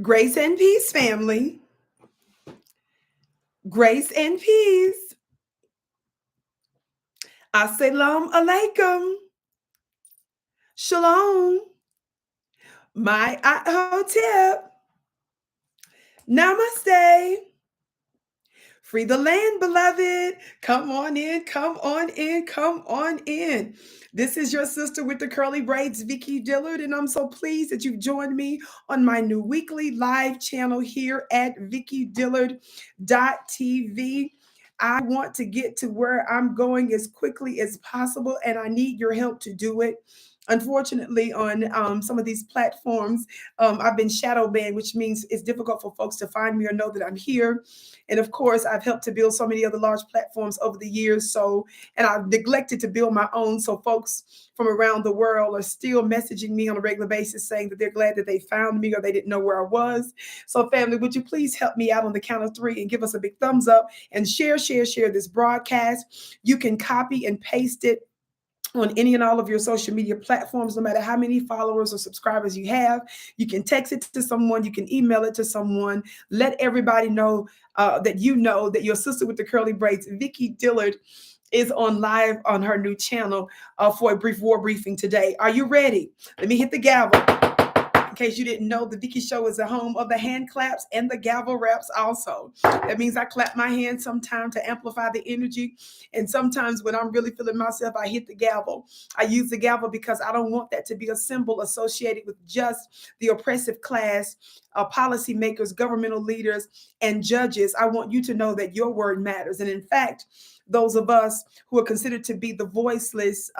Grace and peace, family. Grace and peace. Assalamu alaikum. Shalom. My hotep. Namaste. Free the land, beloved. Come on in, come on in, come on in. This is your sister with the curly braids, Vicki Dillard, and I'm so pleased that you've joined me on my new weekly live channel here at vickidillard.tv. I want to get to where I'm going as quickly as possible, and I need your help to do it. Unfortunately, on some of these platforms, I've been shadow banned, which means it's difficult for folks to find me or know that I'm here. And of course, I've helped to build so many other large platforms over the years. And I've neglected to build my own. So folks from around the world are still messaging me on a regular basis saying that they're glad that they found me or they didn't know where I was. So family, would you please help me out on the count of 3 and give us a big thumbs up and share this broadcast. You can copy and paste it on any and all of your social media platforms, no matter how many followers or subscribers you have. You can text it to someone, you can email it to someone. Let everybody know that you know that your sister with the curly braids, Vicki Dillard, is on live on her new channel for a brief war briefing today. Are you ready? Let me hit the gavel. In case you didn't know, the Vicki Show is the home of the hand claps and the gavel raps also. That means I clap my hands sometimes to amplify the energy. And sometimes when I'm really feeling myself, I hit the gavel. I use the gavel because I don't want that to be a symbol associated with just the oppressive class, policymakers, governmental leaders, and judges. I want you to know that your word matters. And in fact, those of us who are considered to be the voiceless,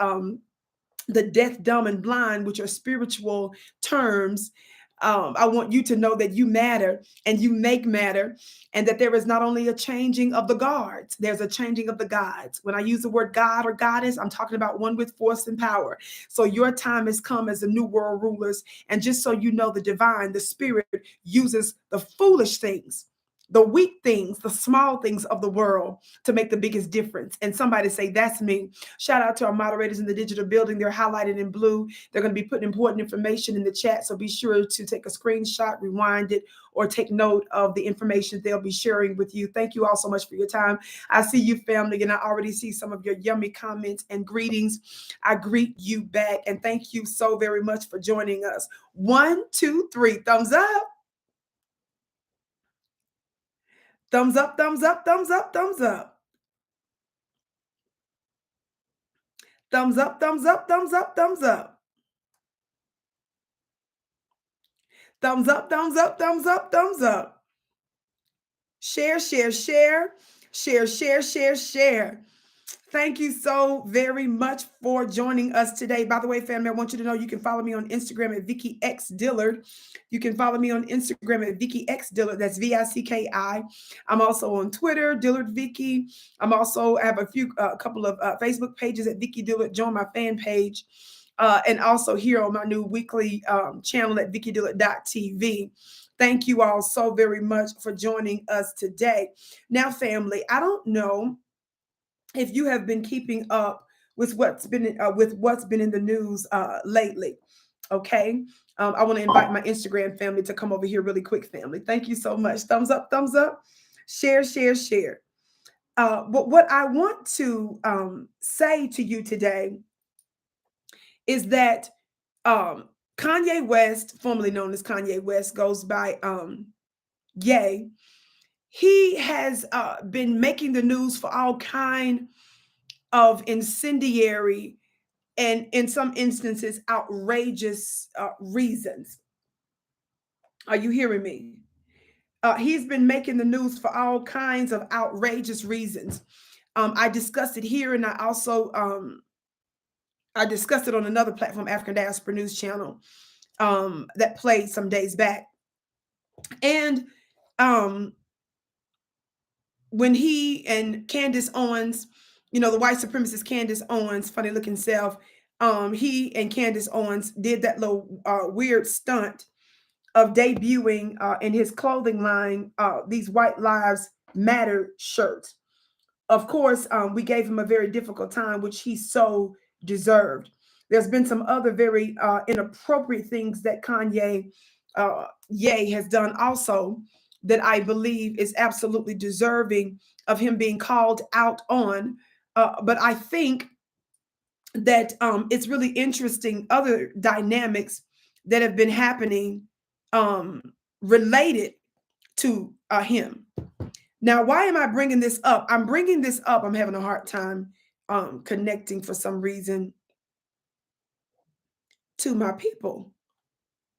the deaf, dumb, and blind, which are spiritual terms. I want you to know that you matter and you make matter, and that there is not only a changing of the guards, there's a changing of the gods. When I use the word God or goddess, I'm talking about one with force and power. So your time has come as the new world rulers. And just so you know, the divine, the spirit uses the foolish things, the weak things, the small things of the world to make the biggest difference. And somebody say, that's me. Shout out to our moderators in the digital building. They're highlighted in blue. They're going to be putting important information in the chat. So be sure to take a screenshot, rewind it, or take note of the information they'll be sharing with you. Thank you all so much for your time. I see you, family, and I already see some of your yummy comments and greetings. I greet you back. And thank you so very much for joining us. 1, 2, 3, thumbs up. Thumbs up, thumbs up, thumbs up, thumbs up. Thumbs up, thumbs up, thumbs up, thumbs up. Thumbs up, thumbs up, thumbs up, thumbs up. Share, share, share, share, share, share, share. Thank you so very much for joining us today. By the way, family, I want you to know you can follow me on Instagram at Vicki X Dillard. You can follow me on Instagram at Vicki X Dillard. That's Vicki. I'm also on Twitter, Dillard Vicki. I have a couple of Facebook pages at Vicki Dillard. Join my fan page. And also here on my new weekly channel at vickidillard.tv. Thank you all so very much for joining us today. Now, family, I don't know if you have been keeping up with what's been in the news lately. Okay. I want to invite my Instagram family to come over here really quick, family. Thank you so much. Thumbs up, share, share, share. But what I want to say to you today is that Kanye West, formerly known as Kanye West, goes by Ye. He has been making the news for all kind of incendiary and, in some instances, outrageous reasons. Are you hearing me? He's been making the news for all kinds of outrageous reasons. I discussed it here, and I also I discussed it on another platform, African Diaspora News Channel, that played some days back. And when he and Candace Owens, the white supremacist Candace Owens, funny looking self, he and Candace Owens did that little weird stunt of debuting in his clothing line these White Lives Matter shirts. Of course, we gave him a very difficult time, which he so deserved. There's been some other very inappropriate things that Kanye Ye has done also, that I believe is absolutely deserving of him being called out on. But I think that it's really interesting other dynamics that have been happening um, related to him. Now, why am I bringing this up? I'm bringing this up. I'm having a hard time connecting for some reason to my people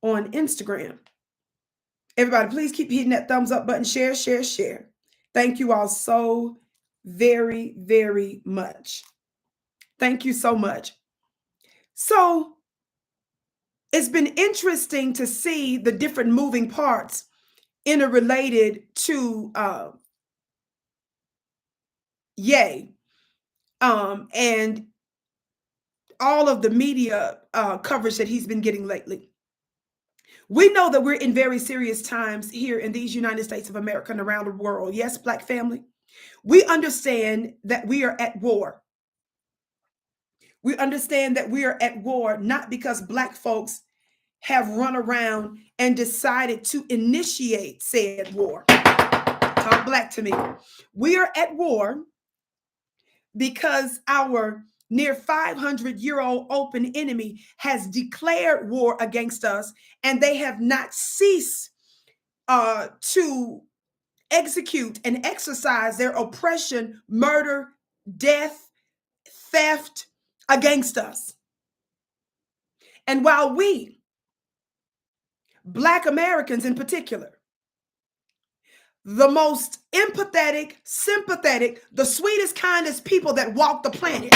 on Instagram. Everybody, please keep hitting that thumbs up button. Share, share, share. Thank you all so very, very much. Thank you so much. So it's been interesting to see the different moving parts interrelated to Ye and all of the media coverage that he's been getting lately. We know that we're in very serious times here in these United States of America and around the world. Yes, Black family. We understand that we are at war. We understand that we are at war not because Black folks have run around and decided to initiate said war. Talk Black to me. We are at war because our near 500-year-old open enemy has declared war against us, and they have not ceased to execute and exercise their oppression, murder, death, theft against us. And while we, Black Americans in particular, the most empathetic, sympathetic, the sweetest, kindest people that walk the planet,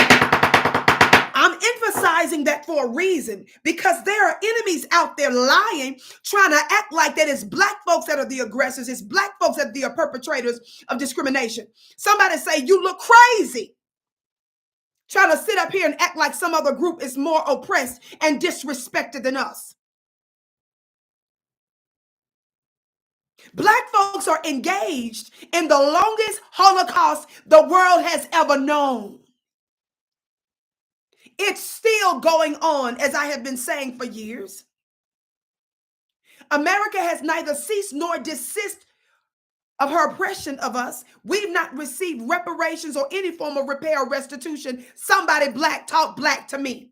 I'm emphasizing that for a reason, because there are enemies out there lying, trying to act like that it's Black folks that are the aggressors, it's Black folks that are the perpetrators of discrimination. Somebody say, you look crazy, trying to sit up here and act like some other group is more oppressed and disrespected than us. Black folks are engaged in the longest Holocaust the world has ever known. It's still going on, as I have been saying for years. America has neither ceased nor desist of her oppression of us. We've not received reparations or any form of repair or restitution. Somebody Black, talk Black to me.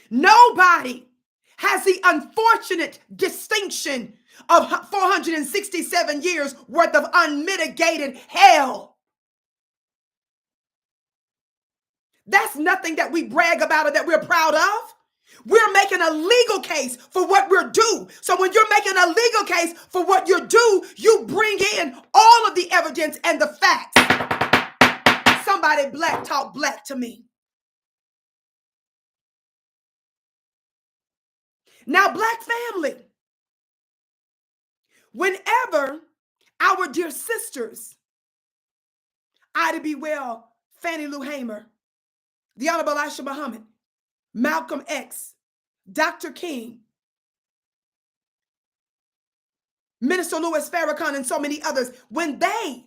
Nobody has the unfortunate distinction of 467 years worth of unmitigated hell. That's nothing that we brag about or that we're proud of. We're making a legal case for what we're due. So when you're making a legal case for what you're due, you bring in all of the evidence and the facts. Somebody Black, talk Black to me. Now, Black family, whenever our dear sisters, Ida B. Well, Fannie Lou Hamer, the Honorable Aisha Muhammad, Malcolm X, Dr. King, Minister Louis Farrakhan, and so many others, when they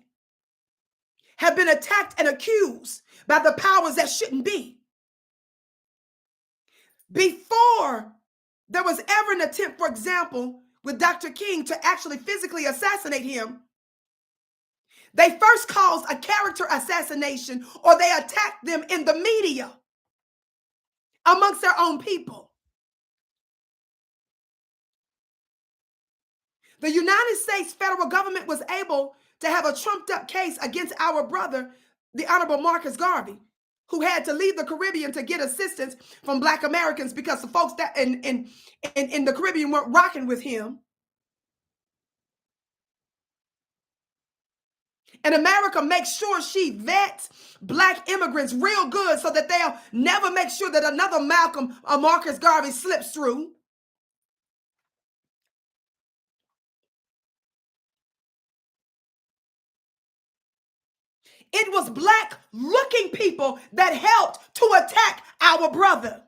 have been attacked and accused by the powers that shouldn't be, before there was ever an attempt, for example, with Dr. King to actually physically assassinate him, they first caused a character assassination, or they attacked them in the media amongst their own people. The United States federal government was able to have a trumped up case against our brother, the Honorable Marcus Garvey, who had to leave the Caribbean to get assistance from Black Americans because the folks that in the Caribbean weren't rocking with him. And America makes sure she vets Black immigrants real good so that they'll never make sure that another Malcolm or Marcus Garvey slips through. It was Black looking people that helped to attack our brother.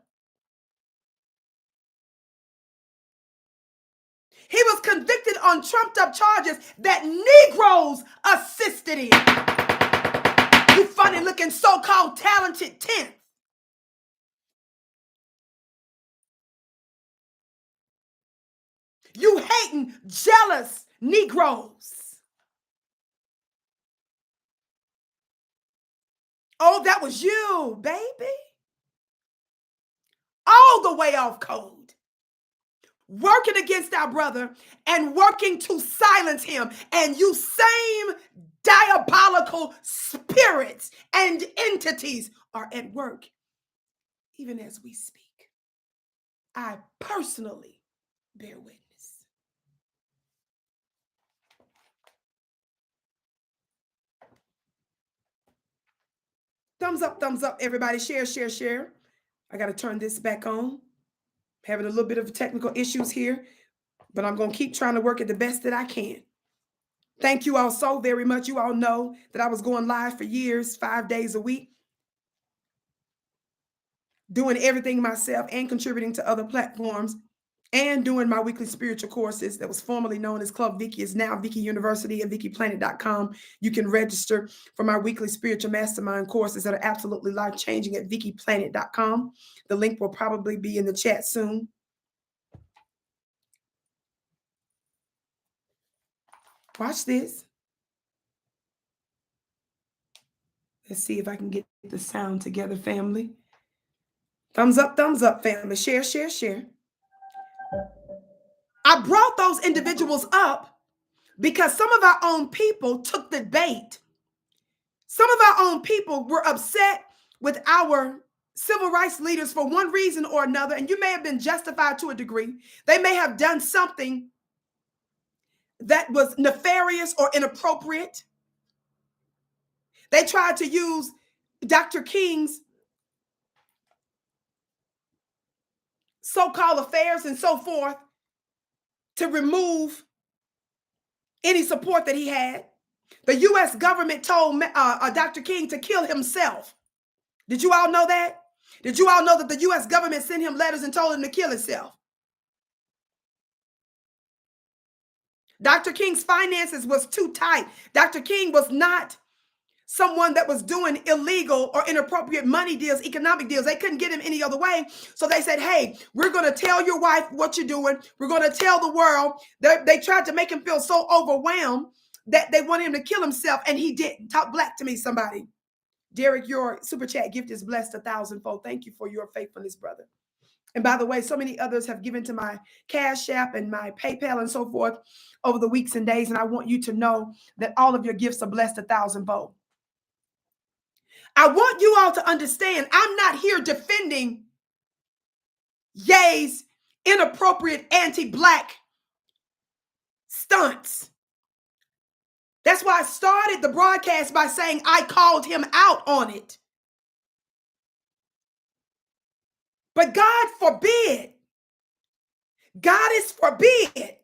He was convicted on trumped up charges that Negroes assisted in. You funny looking so-called talented 10th. You hating, jealous Negroes. Oh, that was you, baby. All the way off code. Working against our brother and working to silence him. And you same diabolical spirits and entities are at work, even as we speak. I personally bear witness. Thumbs up, everybody. Share, share, share. I got to turn this back on. Having a little bit of technical issues here, but I'm going to keep trying to work it the best that I can. Thank you all so very much. You all know that I was going live for years, 5 days a week, doing everything myself and contributing to other platforms and doing my weekly spiritual courses that was formerly known as Club Vicki, is now Vicki University at VickiPlanet.com. You can register for my weekly spiritual mastermind courses that are absolutely life-changing at VickiPlanet.com. The link will probably be in the chat soon. Watch this. Let's see if I can get the sound together, family. Thumbs up, family. Share, share, share. I brought those individuals up because some of our own people took the bait. Some of our own people were upset with our civil rights leaders for one reason or another, and you may have been justified to a degree. They may have done something that was nefarious or inappropriate. They tried to use Dr. King's so-called affairs and so forth to remove any support that he had. The U.S. government told Dr. King to kill himself. Did you all know that? Did you all know that the U.S. government sent him letters and told him to kill himself? Dr. King's finances was too tight. Dr. King was not someone that was doing illegal or inappropriate money deals, economic deals. They couldn't get him any other way. So they said, hey, we're going to tell your wife what you're doing. We're going to tell the world. They tried to make him feel so overwhelmed that they wanted him to kill himself, and he didn't. Talk black to me, somebody. Derek, your super chat gift is blessed 1,000-fold. Thank you for your faithfulness, brother. And by the way, so many others have given to my Cash App and my PayPal and so forth over the weeks and days. And I want you to know that all of your gifts are blessed 1,000-fold. I want you all to understand, I'm not here defending Ye's inappropriate anti-black stunts. That's why I started the broadcast by saying I called him out on it. But God forbid, God is forbid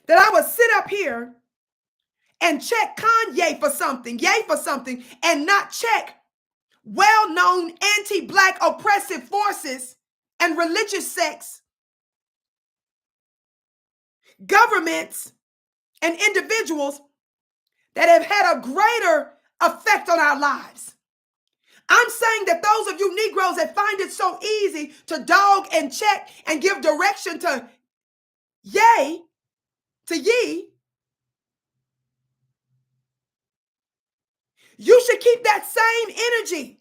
that I would sit up here and check Kanye for something, Ye for something, and not check well-known anti-black oppressive forces and religious sects, governments, and individuals that have had a greater effect on our lives. I'm saying that those of you Negroes that find it so easy to dog and check and give direction to Ye, you should keep that same energy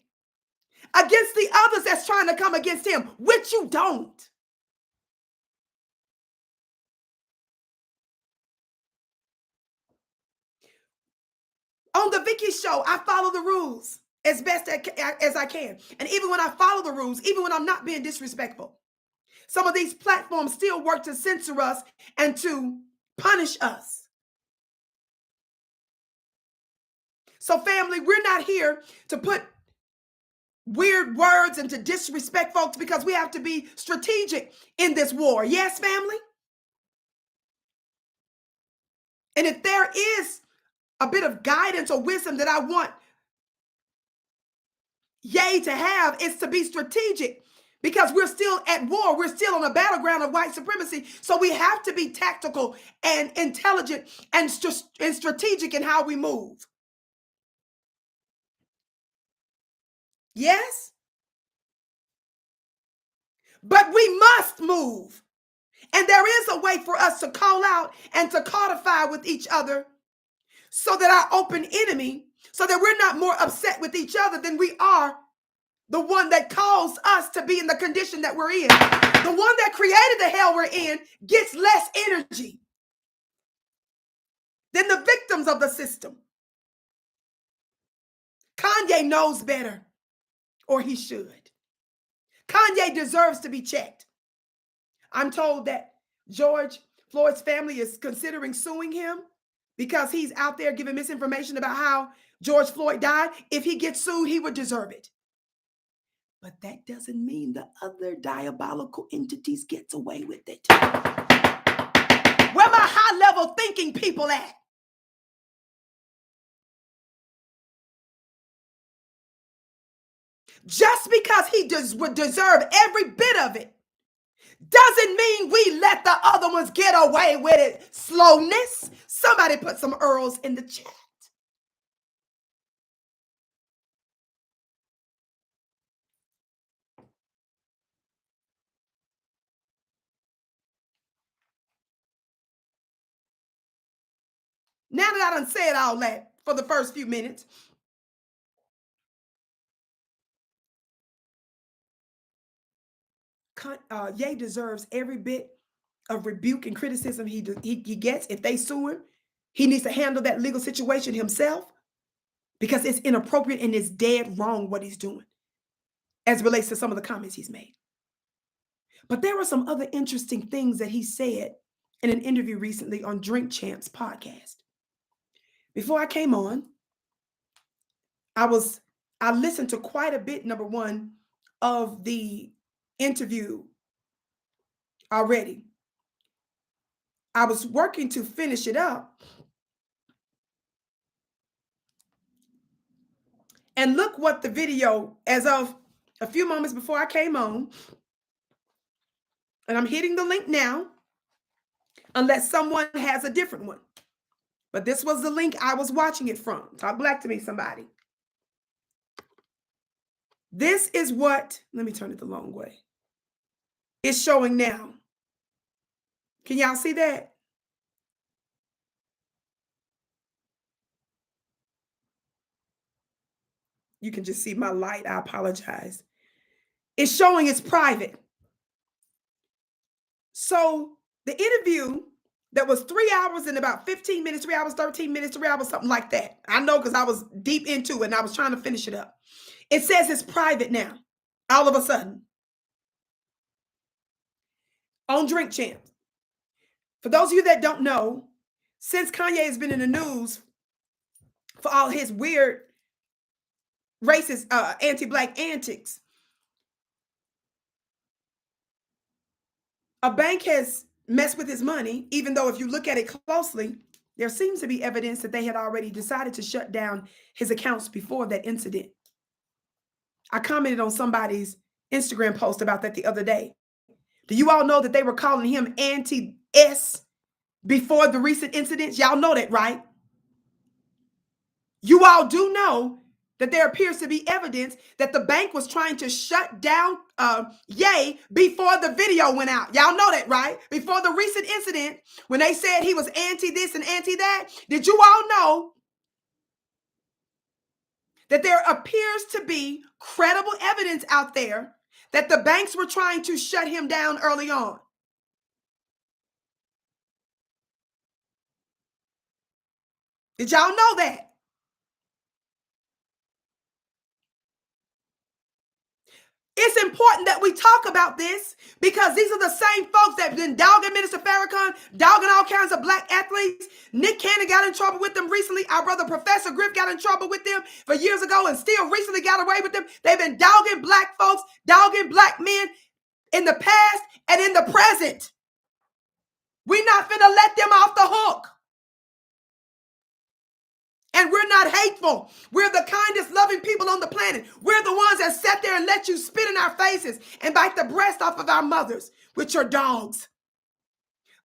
against the others that's trying to come against him, which you don't. On the Vicki show, I follow the rules as best as I can. And even when I follow the rules, even when I'm not being disrespectful, some of these platforms still work to censor us and to punish us. So family, we're not here to put weird words and to disrespect folks, because we have to be strategic in this war. Yes, family? And if there is a bit of guidance or wisdom that I want Ye to have, is to be strategic, because we're still at war. We're still on a battleground of white supremacy. So we have to be tactical and intelligent and strategic in how we move. Yes? But we must move And there is a way for us to call out and to codify with each other so that our open enemy, so that we're not more upset with each other than we are the one that caused us to be in the condition that we're in. The one that created the hell we're in gets less energy than the victims of the system. Kanye knows better, or he should. Kanye deserves to be checked. I'm told that George Floyd's family is considering suing him because he's out there giving misinformation about how George Floyd died. If he gets sued, he would deserve it. But that doesn't mean the other diabolical entities gets away with it. Where my high-level thinking people at? Just because he would deserve every bit of it doesn't mean we let the other ones get away with it. Slowness. Somebody put some earls in the chat. Now that I done said all that for the first few minutes, Ye deserves every bit of rebuke and criticism he gets. If they sue him, he needs to handle that legal situation himself because it's inappropriate and it's dead wrong what he's doing as it relates to some of the comments he's made. But there were some other interesting things that he said in an interview recently on Drink Champs podcast. Before I came on, I listened to quite a bit, number one, of the interview already. I was working to finish it up. And look what the video, as of a few moments before I came on, and I'm hitting the link now, unless someone has a different one. But this was the link I was watching it from. Talk black to me, somebody. This is what, let me turn it the long way. It's showing now. Can y'all see that? You can just see my light. I apologize. It's showing it's private. So the interview that was 3 hours and about 15 minutes, 3 hours, 13 minutes, 3 hours, something like that. I know because I was deep into it and I was trying to finish it up. It says it's private now, all of a sudden. On Drink Champs. For those of you that don't know, since Kanye has been in the news for all his weird racist, anti-black antics, a bank has messed with his money, even though if you look at it closely, there seems to be evidence that they had already decided to shut down his accounts before that incident. I commented on somebody's Instagram post about that the other day. Do you all know that they were calling him Anti-S before the recent incidents? Y'all know that, right? You all do know that there appears to be evidence that the bank was trying to shut down Ye before the video went out. Y'all know that, right? Before the recent incident, when they said he was anti this and anti that, did you all know that there appears to be credible evidence out there that the banks were trying to shut him down early on? Did y'all know that? It's important that we talk about this because these are the same folks that have been dogging Minister Farrakhan, dogging all kinds of black athletes. Nick Cannon got in trouble with them recently. Our brother Professor Griff got in trouble with them for years ago and still recently got away with them. They've been dogging black folks, dogging black men in the past and in the present. We're not finna let them off the hook. And we're not hateful. We're the kindest, loving people on the planet. We're the ones that sat there and let you spit in our faces and bite the breast off of our mothers with your dogs.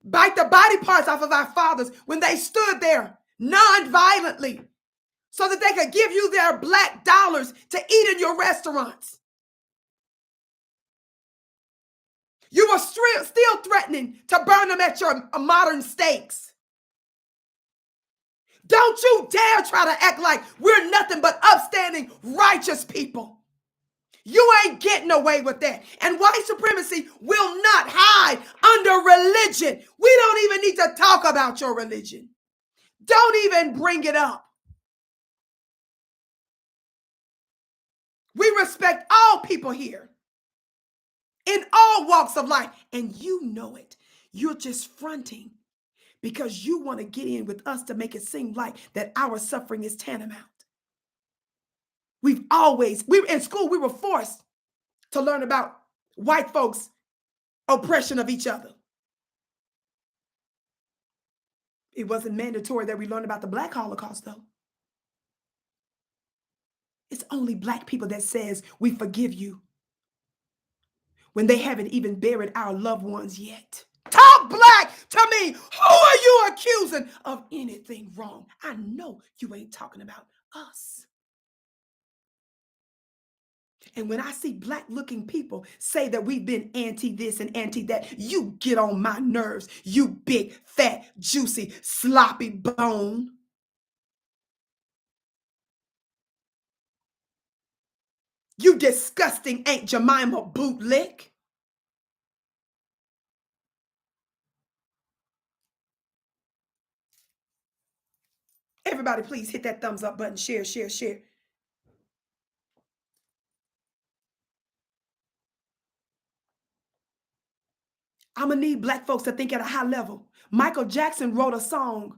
Bite the body parts off of our fathers when they stood there non-violently so that they could give you their black dollars to eat in your restaurants. You were still threatening to burn them at your modern stakes. Don't you dare try to act like we're nothing but upstanding, righteous people. You ain't getting away with that. And white supremacy will not hide under religion. We don't even need to talk about your religion. Don't even bring it up. We respect all people here in all walks of life. And you know it. You're just fronting because you want to get in with us to make it seem like that our suffering is tantamount. We were in school, we were forced to learn about white folks' oppression of each other. It wasn't mandatory that we learn about the Black Holocaust, though. It's only Black people that says we forgive you when they haven't even buried our loved ones yet. Talk Black to me. Who are you accusing of anything wrong? I know you ain't talking about us. And when I see Black looking people say that we've been anti this and anti that, you get on my nerves, you big, fat, juicy, sloppy bone. You disgusting Aunt Jemima bootlick. Everybody, please hit that thumbs up button. Share, share, share. I'm going to need Black folks to think at a high level. Michael Jackson wrote a song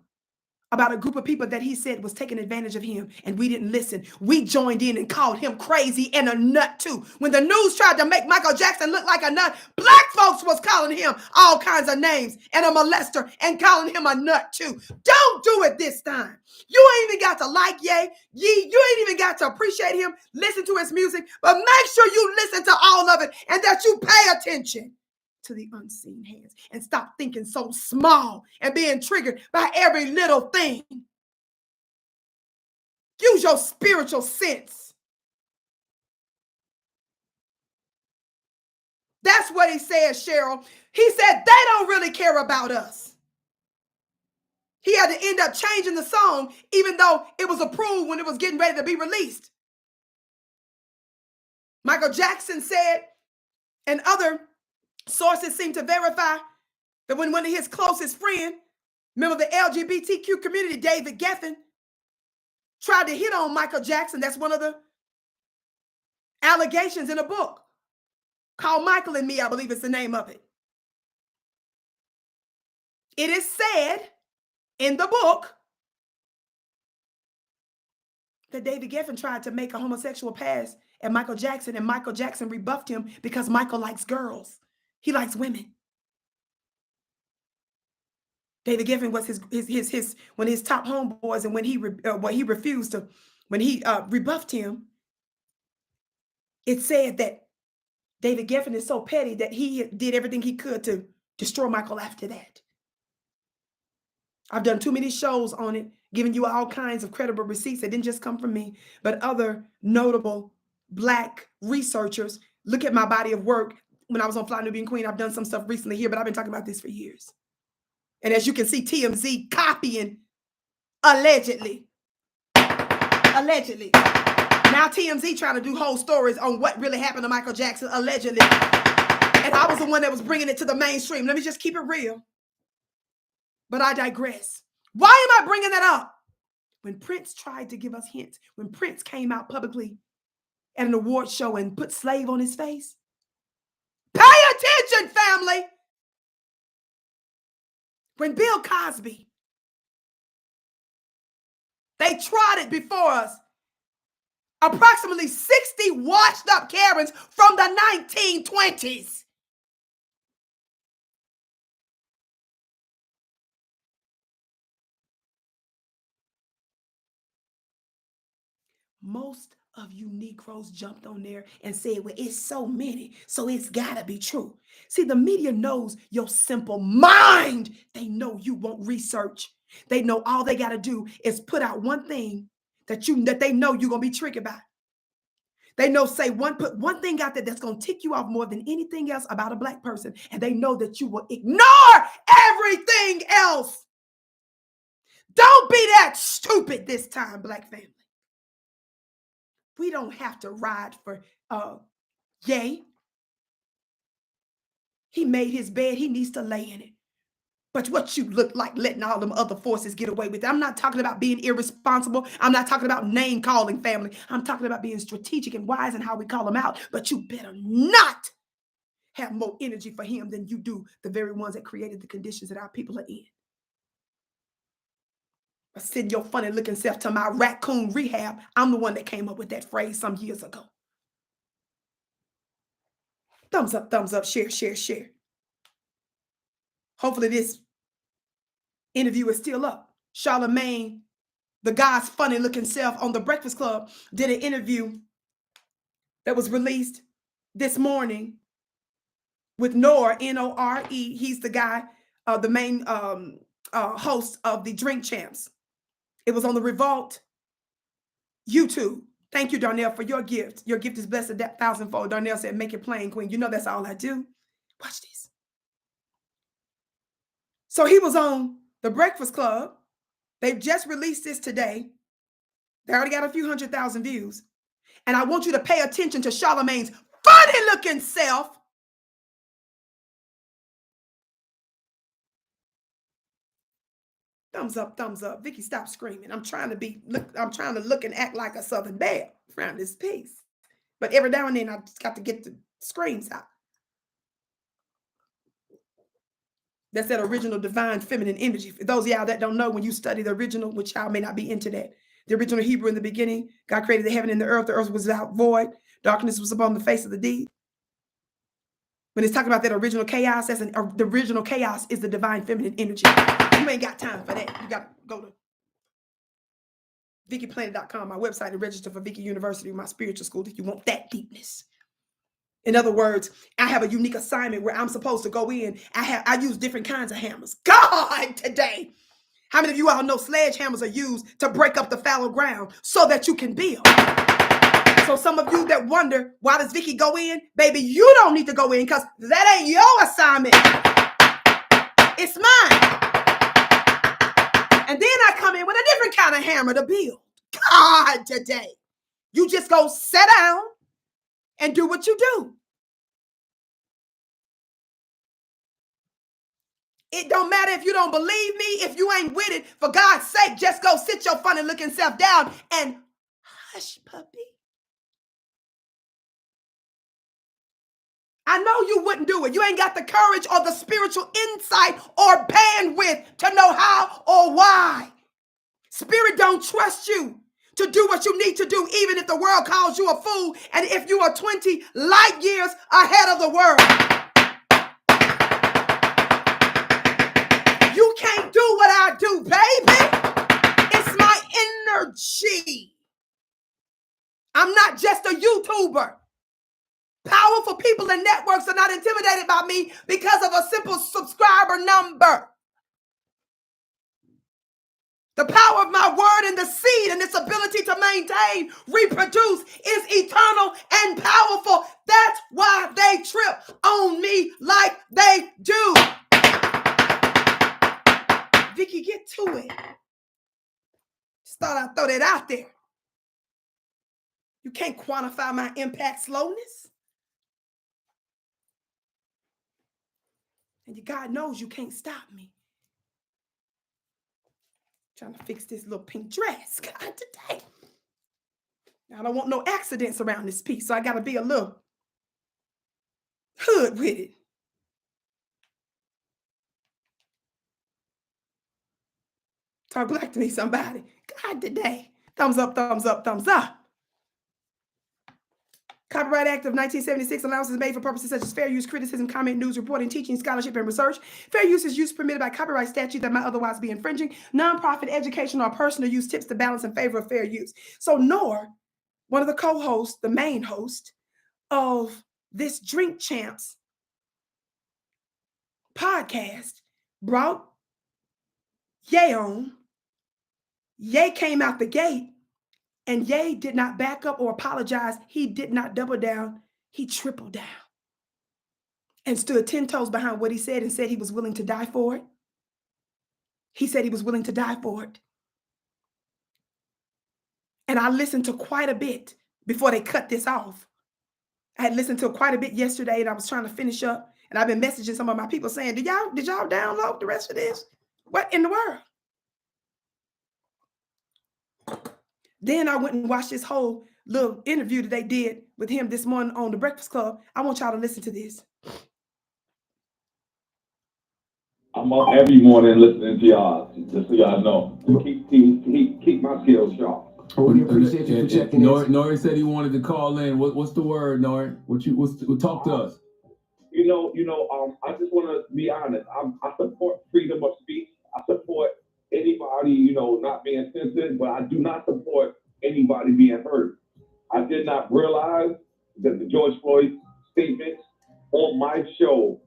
about a group of people that he said was taking advantage of him, and we didn't listen. We joined in and called him crazy and a nut too. When the news tried to make Michael Jackson look like a nut, Black folks was calling him all kinds of names and a molester and calling him a nut too. Don't do it this time. You ain't even got to like you ain't even got to appreciate him, listen to his music, but make sure you listen to all of it and that you pay attention to the unseen hands and stop thinking so small and being triggered by every little thing. Use your spiritual sense. That's what he said, Cheryl. He said they don't really care about us. He had to end up changing the song, even though it was approved when it was getting ready to be released. Michael Jackson said, and other sources seem to verify, that when one of his closest friends, member of the LGBTQ community, David Geffen, tried to hit on Michael Jackson, that's one of the allegations in a book called Michael and Me, I believe it's the name of it. It is said in the book that David Geffen tried to make a homosexual pass at Michael Jackson, and Michael Jackson rebuffed him because Michael likes girls. He likes women. David Geffen was one of his top homeboys, and when he refused to, when he rebuffed him, it said that David Geffen is so petty that he did everything he could to destroy Michael after that. I've done too many shows on it, giving you all kinds of credible receipts that didn't just come from me, but other notable Black researchers. Look at my body of work. When I was on Fly Nubian Queen, I've done some stuff recently here, but I've been talking about this for years. And as you can see, TMZ copying allegedly. Allegedly. Now TMZ trying to do whole stories on what really happened to Michael Jackson, allegedly. And I was the one that was bringing it to the mainstream. Let me just keep it real. But I digress. Why am I bringing that up? When Prince tried to give us hints, when Prince came out publicly at an award show and put slave on his face, pay attention, family. When Bill Cosby, they tried it before us. Approximately 60 washed up Karens from the 1920s. Most of you Negroes jumped on there and said, well, it's so many, so it's gotta be true. See, the media knows your simple mind. They know you won't research. They know all they gotta do is put out one thing that they know you're gonna be triggered by. They know, put one thing out there that's going to tick you off more than anything else about a Black person. And they know that you will ignore everything else. Don't be that stupid this time, Black family. We don't have to ride for Ye. He made his bed. He needs to lay in it. But what you look like letting all them other forces get away with it. I'm not talking about being irresponsible. I'm not talking about name calling, family. I'm talking about being strategic and wise and how we call them out. But you better not have more energy for him than you do the very ones that created the conditions that our people are in. Send your funny looking self to my raccoon rehab. I'm the one that came up with that phrase some years ago. Thumbs up, share, share, share. Hopefully this interview is still up. Charlamagne, the guy's funny looking self on the Breakfast Club, did an interview that was released this morning with N.O.R.E, N-O-R-E. He's the guy, the main host of the Drink Champs. It was on the Revolt YouTube. Thank you, Darnell, for your gift. Your gift is blessed a thousandfold. Darnell said, make it plain, Queen. You know that's all I do. Watch this. So he was on the Breakfast Club. They've just released this today. They already got a few 100,000 views. And I want you to pay attention to Charlamagne's funny looking self. Thumbs up, thumbs up. Vicki, stop screaming. I'm trying to look and act like a Southern belle around this piece. But every now and then I just got to get the screams out. That's that original divine feminine energy. For those of y'all that don't know, when you study the original, which y'all may not be into that, the original Hebrew in the beginning, God created the heaven and the earth was without void, darkness was upon the face of the deep. When it's talking about that original chaos, the original chaos is the divine feminine energy. You ain't got time for that. You got to go to VickiPlanet.com, my website, and register for Vicki University, my spiritual school, if you want that deepness. In other words, I have a unique assignment where I'm supposed to go in. I use different kinds of hammers. God, today. How many of you all know sledgehammers are used to break up the fallow ground so that you can build? So some of you that wonder, why does Vicki go in? Baby, you don't need to go in because that ain't your assignment. It's mine. And then I come in with a different kind of hammer to build. God, today. You just go sit down and do what you do. It don't matter if you don't believe me, if you ain't with it. For God's sake, just go sit your funny looking self down and hush, puppy. I know you wouldn't do it. You ain't got the courage or the spiritual insight or bandwidth to know how or why. Spirit don't trust you to do what you need to do, even if the world calls you a fool and if you are 20 light years ahead of the world. You can't do what I do, baby. It's my energy. I'm not just a YouTuber. Powerful people and networks are not intimidated by me because of a simple subscriber number. The power of my word and the seed and its ability to maintain, reproduce is eternal and powerful. That's why they trip on me like they do. Vicki, get to it. Just thought I'd throw that out there. You can't quantify my impact slowness. And God knows you can't stop me. Trying to fix this little pink dress. God, today. I don't want no accidents around this piece, so I got to be a little hood with it. Talk black to me, somebody. God, today. Thumbs up, thumbs up, thumbs up. Copyright Act of 1976 allowances made for purposes such as fair use, criticism, comment, news, reporting, teaching, scholarship, and research. Fair use is use permitted by copyright statute that might otherwise be infringing. Nonprofit, educational, or personal use tips the balance in favor of fair use. So N.O.R.E, one of the co-hosts, the main host of this Drink Champs podcast, brought Ye on. Ye came out the gate And Ye did not back up or apologize. He did not double down. He tripled down and stood 10 toes behind what he said and said he was willing to die for it. He said he was willing to die for it. And I listened to quite a bit before they cut this off. I had listened to quite a bit yesterday and I was trying to finish up. And I've been messaging some of my people saying, did y'all download the rest of this? What in the world? Then I went and watched this whole little interview that they did with him this morning on the Breakfast Club. I want y'all to listen to this. I'm up every morning listening to y'all, just so y'all know, to keep my skills sharp. We appreciate you for checking in. N.O.R.E said he wanted to call in. What's the word, N.O.R.E? Talk to us. I just want to be honest. I support freedom of speech. I support anybody, not being censored, but I do not support anybody being hurt. I did not realize that the George Floyd statements on my show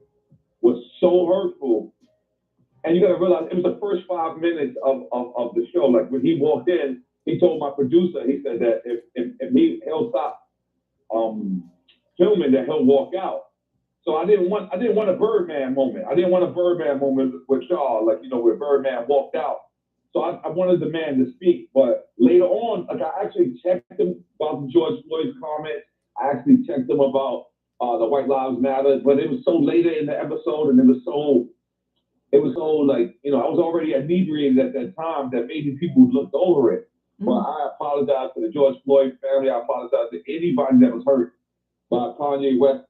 was so hurtful. And you got to realize it was the first 5 minutes of the show. Like when he walked in, he told my producer, he said that if he'll stop filming, that he'll walk out. So I didn't want a Birdman moment. I didn't want a Birdman moment with Shaw, where Birdman walked out. So I wanted the man to speak. But later on, I actually checked him about the George Floyd's comments. I actually checked him about the White Lives Matter. But it was so later in the episode, and it was so I was already inebriated at that time that maybe people looked over it. But I apologize to the George Floyd family. I apologize to anybody that was hurt by Kanye West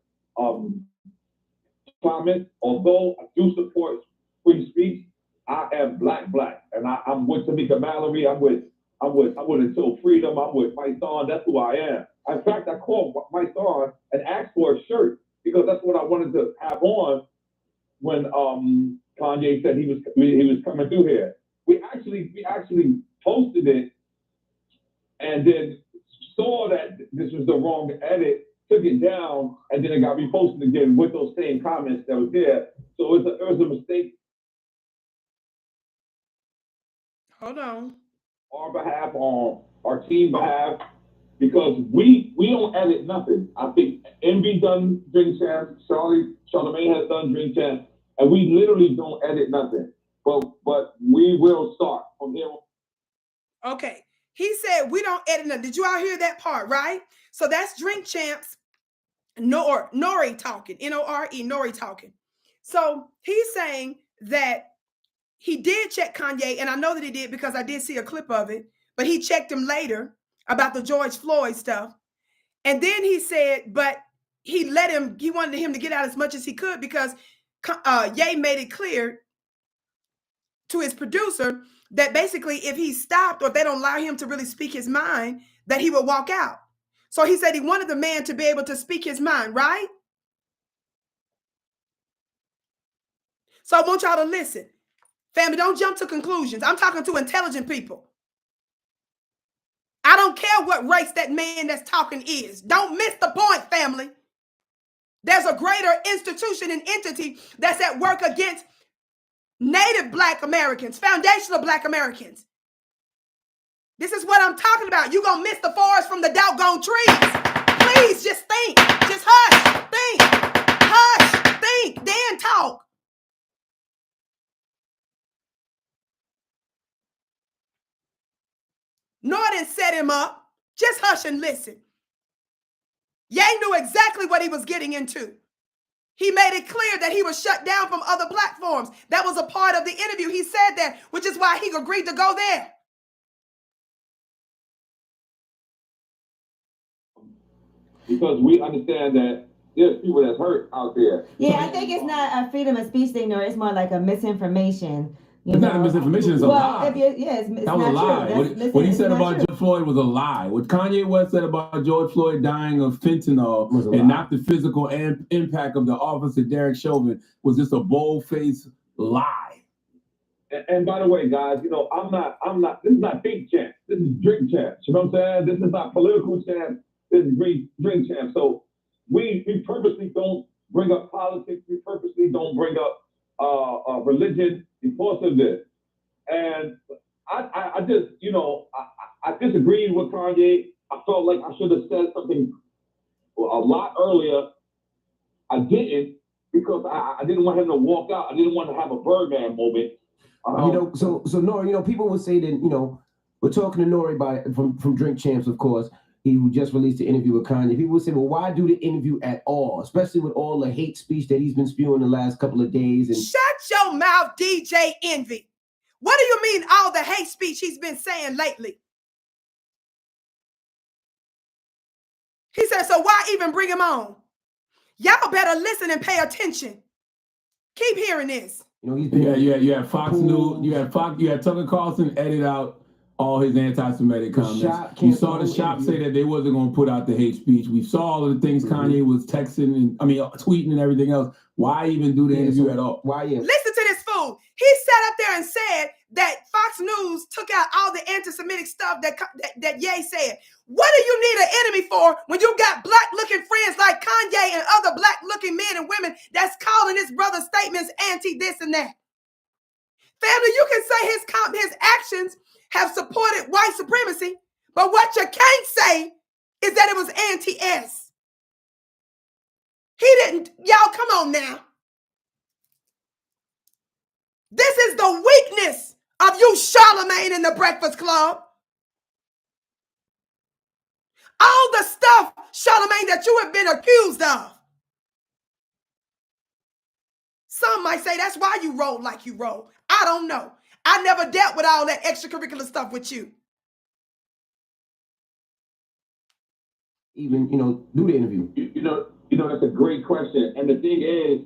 comments. Although I do support free speech, I am black, and I'm with Tamika Mallory. I'm with Until Freedom. I'm with Mike Thorne. That's who I am. In fact, I called Mike Thorne and asked for a shirt because that's what I wanted to have on when Kanye said he was coming through here. We actually posted it and then saw that this was the wrong edit, took it down, and then it got reposted again with those same comments that was there. So it was a mistake. Hold on. On our behalf, on our team behalf, because we don't edit nothing. I think Envy done Drink Champs, Charlamagne has done Drink Champs, and we literally don't edit nothing. But we will start from here. Okay. He said we don't edit nothing. Did you all hear that part, right? So that's Drink Champs, N.O.R.E talking, N.O.R.E, N.O.R.E talking. So he's saying that he did check Kanye, and I know that he did because I did see a clip of it, but he checked him later about the George Floyd stuff. And then he said, but he wanted him to get out as much as he could because Ye made it clear to his producer that basically if he stopped or if they don't allow him to really speak his mind, that he would walk out. So he said he wanted the man to be able to speak his mind, right? So I want y'all to listen. Family, don't jump to conclusions. I'm talking to intelligent people. I don't care what race that man that's talking is. Don't miss the point, family. There's a greater institution and entity that's at work against Native Black Americans, foundational Black Americans. This is what I'm talking about. You're going to miss the forest from the doggone trees. Please just think. Just hush. Think. Hush. Think. Then talk. N.O.R.E set him up. Just hush and listen. Ye knew exactly what he was getting into. He made it clear that he was shut down from other platforms. That was a part of the interview. He said that, which is why he agreed to go there. Because we understand that there's people that's hurt out there. Yeah, I think it's not a freedom of speech thing, it's more like a misinformation. It's not a misinformation, it's a lie. It's that was a lie. What he said about George Floyd was a lie. What Kanye West said about George Floyd dying of fentanyl and not the physical impact of the officer Derek Chauvin was just a bold-faced lie. And by the way, guys, I'm not, this is not Big Champs. This is Drink Champs. You know what I'm saying? This is not political champs. This is Drink Champs. So we purposely don't bring up politics. We purposely don't bring up religion because of this. And I just, I disagreed with Kanye. I felt like I should have said something a lot earlier. I didn't because I didn't want him to walk out. I didn't want to have a Birdman moment. So N.O.R.E, people would say that, we're talking to N.O.R.E from Drink Champs, of course. He just released the interview with Kanye. People would say, well, why do the interview at all? Especially with all the hate speech that he's been spewing the last couple of days. And shut your mouth, DJ Envy. What do you mean all the hate speech he's been saying lately? He said, so why even bring him on? Y'all better listen and pay attention. Keep hearing this. You had Fox News, you had Tucker Carlson edit out all his anti-Semitic comments. You saw the shop say that they wasn't going to put out the hate speech. We saw all of the things Kanye was texting and tweeting and everything else. Why even do the interview at all? Why? Listen to this fool. He sat up there and said that Fox News took out all the anti-Semitic stuff that Ye said. What do you need an enemy for when you got black-looking friends like Kanye and other black-looking men and women that's calling his brother's statements anti-this and that? Family, you can say his actions have supported white supremacy, but what you can't say is that it was anti-S. He didn't. Y'all, come on now. This is the weakness of you, Charlamagne, in the Breakfast Club. All the stuff, Charlamagne, that you have been accused of. Some might say that's why you roll like you roll. I don't know. I never dealt with all that extracurricular stuff with you. Even, do the interview. That's a great question. And the thing is,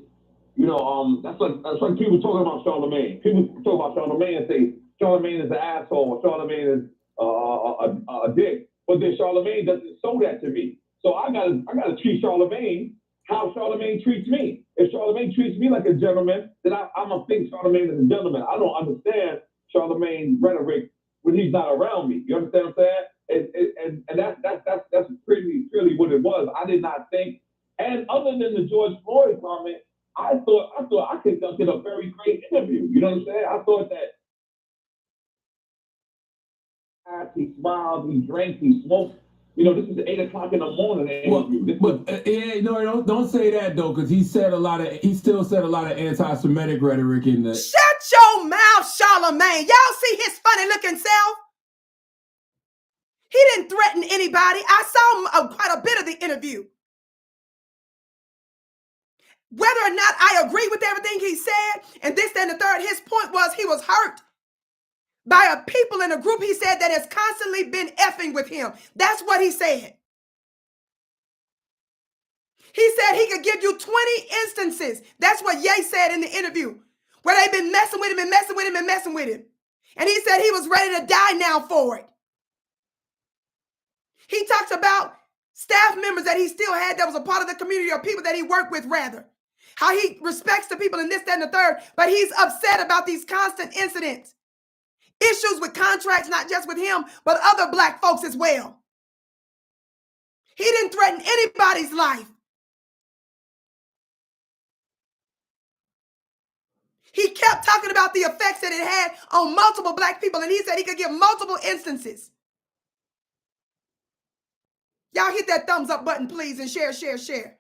that's like people talking about Charlamagne. People talk about Charlamagne and say Charlamagne is an asshole or Charlamagne is a dick. But then Charlamagne doesn't show that to me. So I gotta treat Charlamagne how Charlamagne treats me. If Charlamagne treats me like a gentleman, then I'm gonna think Charlamagne is a gentleman. I don't understand Charlamagne's rhetoric when he's not around me. You understand what I'm saying? And that's really what it was. I did not think. And other than the George Floyd comment, I thought I conducted a very great interview. You know what I'm saying? I thought that he smiled, he drank, he smoked. This is 8 o'clock in the morning. Don't say that though, because he still said a lot of anti-Semitic rhetoric in the. Shut your mouth, Charlamagne. Y'all see his funny looking self? He didn't threaten anybody. I saw quite a bit of the interview. Whether or not I agree with everything he said, and this, that, and the third, his point was he was hurt by a people in a group, he said, that has constantly been effing with him. That's what he said. He said he could give you 20 instances. That's what Ye said in the interview, where they've been messing with him and messing with him and messing with him. And he said he was ready to die now for it. He talked about staff members that he still had that was a part of the community, or people that he worked with, rather. How he respects the people in this, that, and the third, but he's upset about these constant incidents. Issues with contracts, not just with him, but other black folks as well. He didn't threaten anybody's life. He kept talking about the effects that it had on multiple black people, and he said he could give multiple instances. Y'all hit that thumbs up button, please, and share, share, share.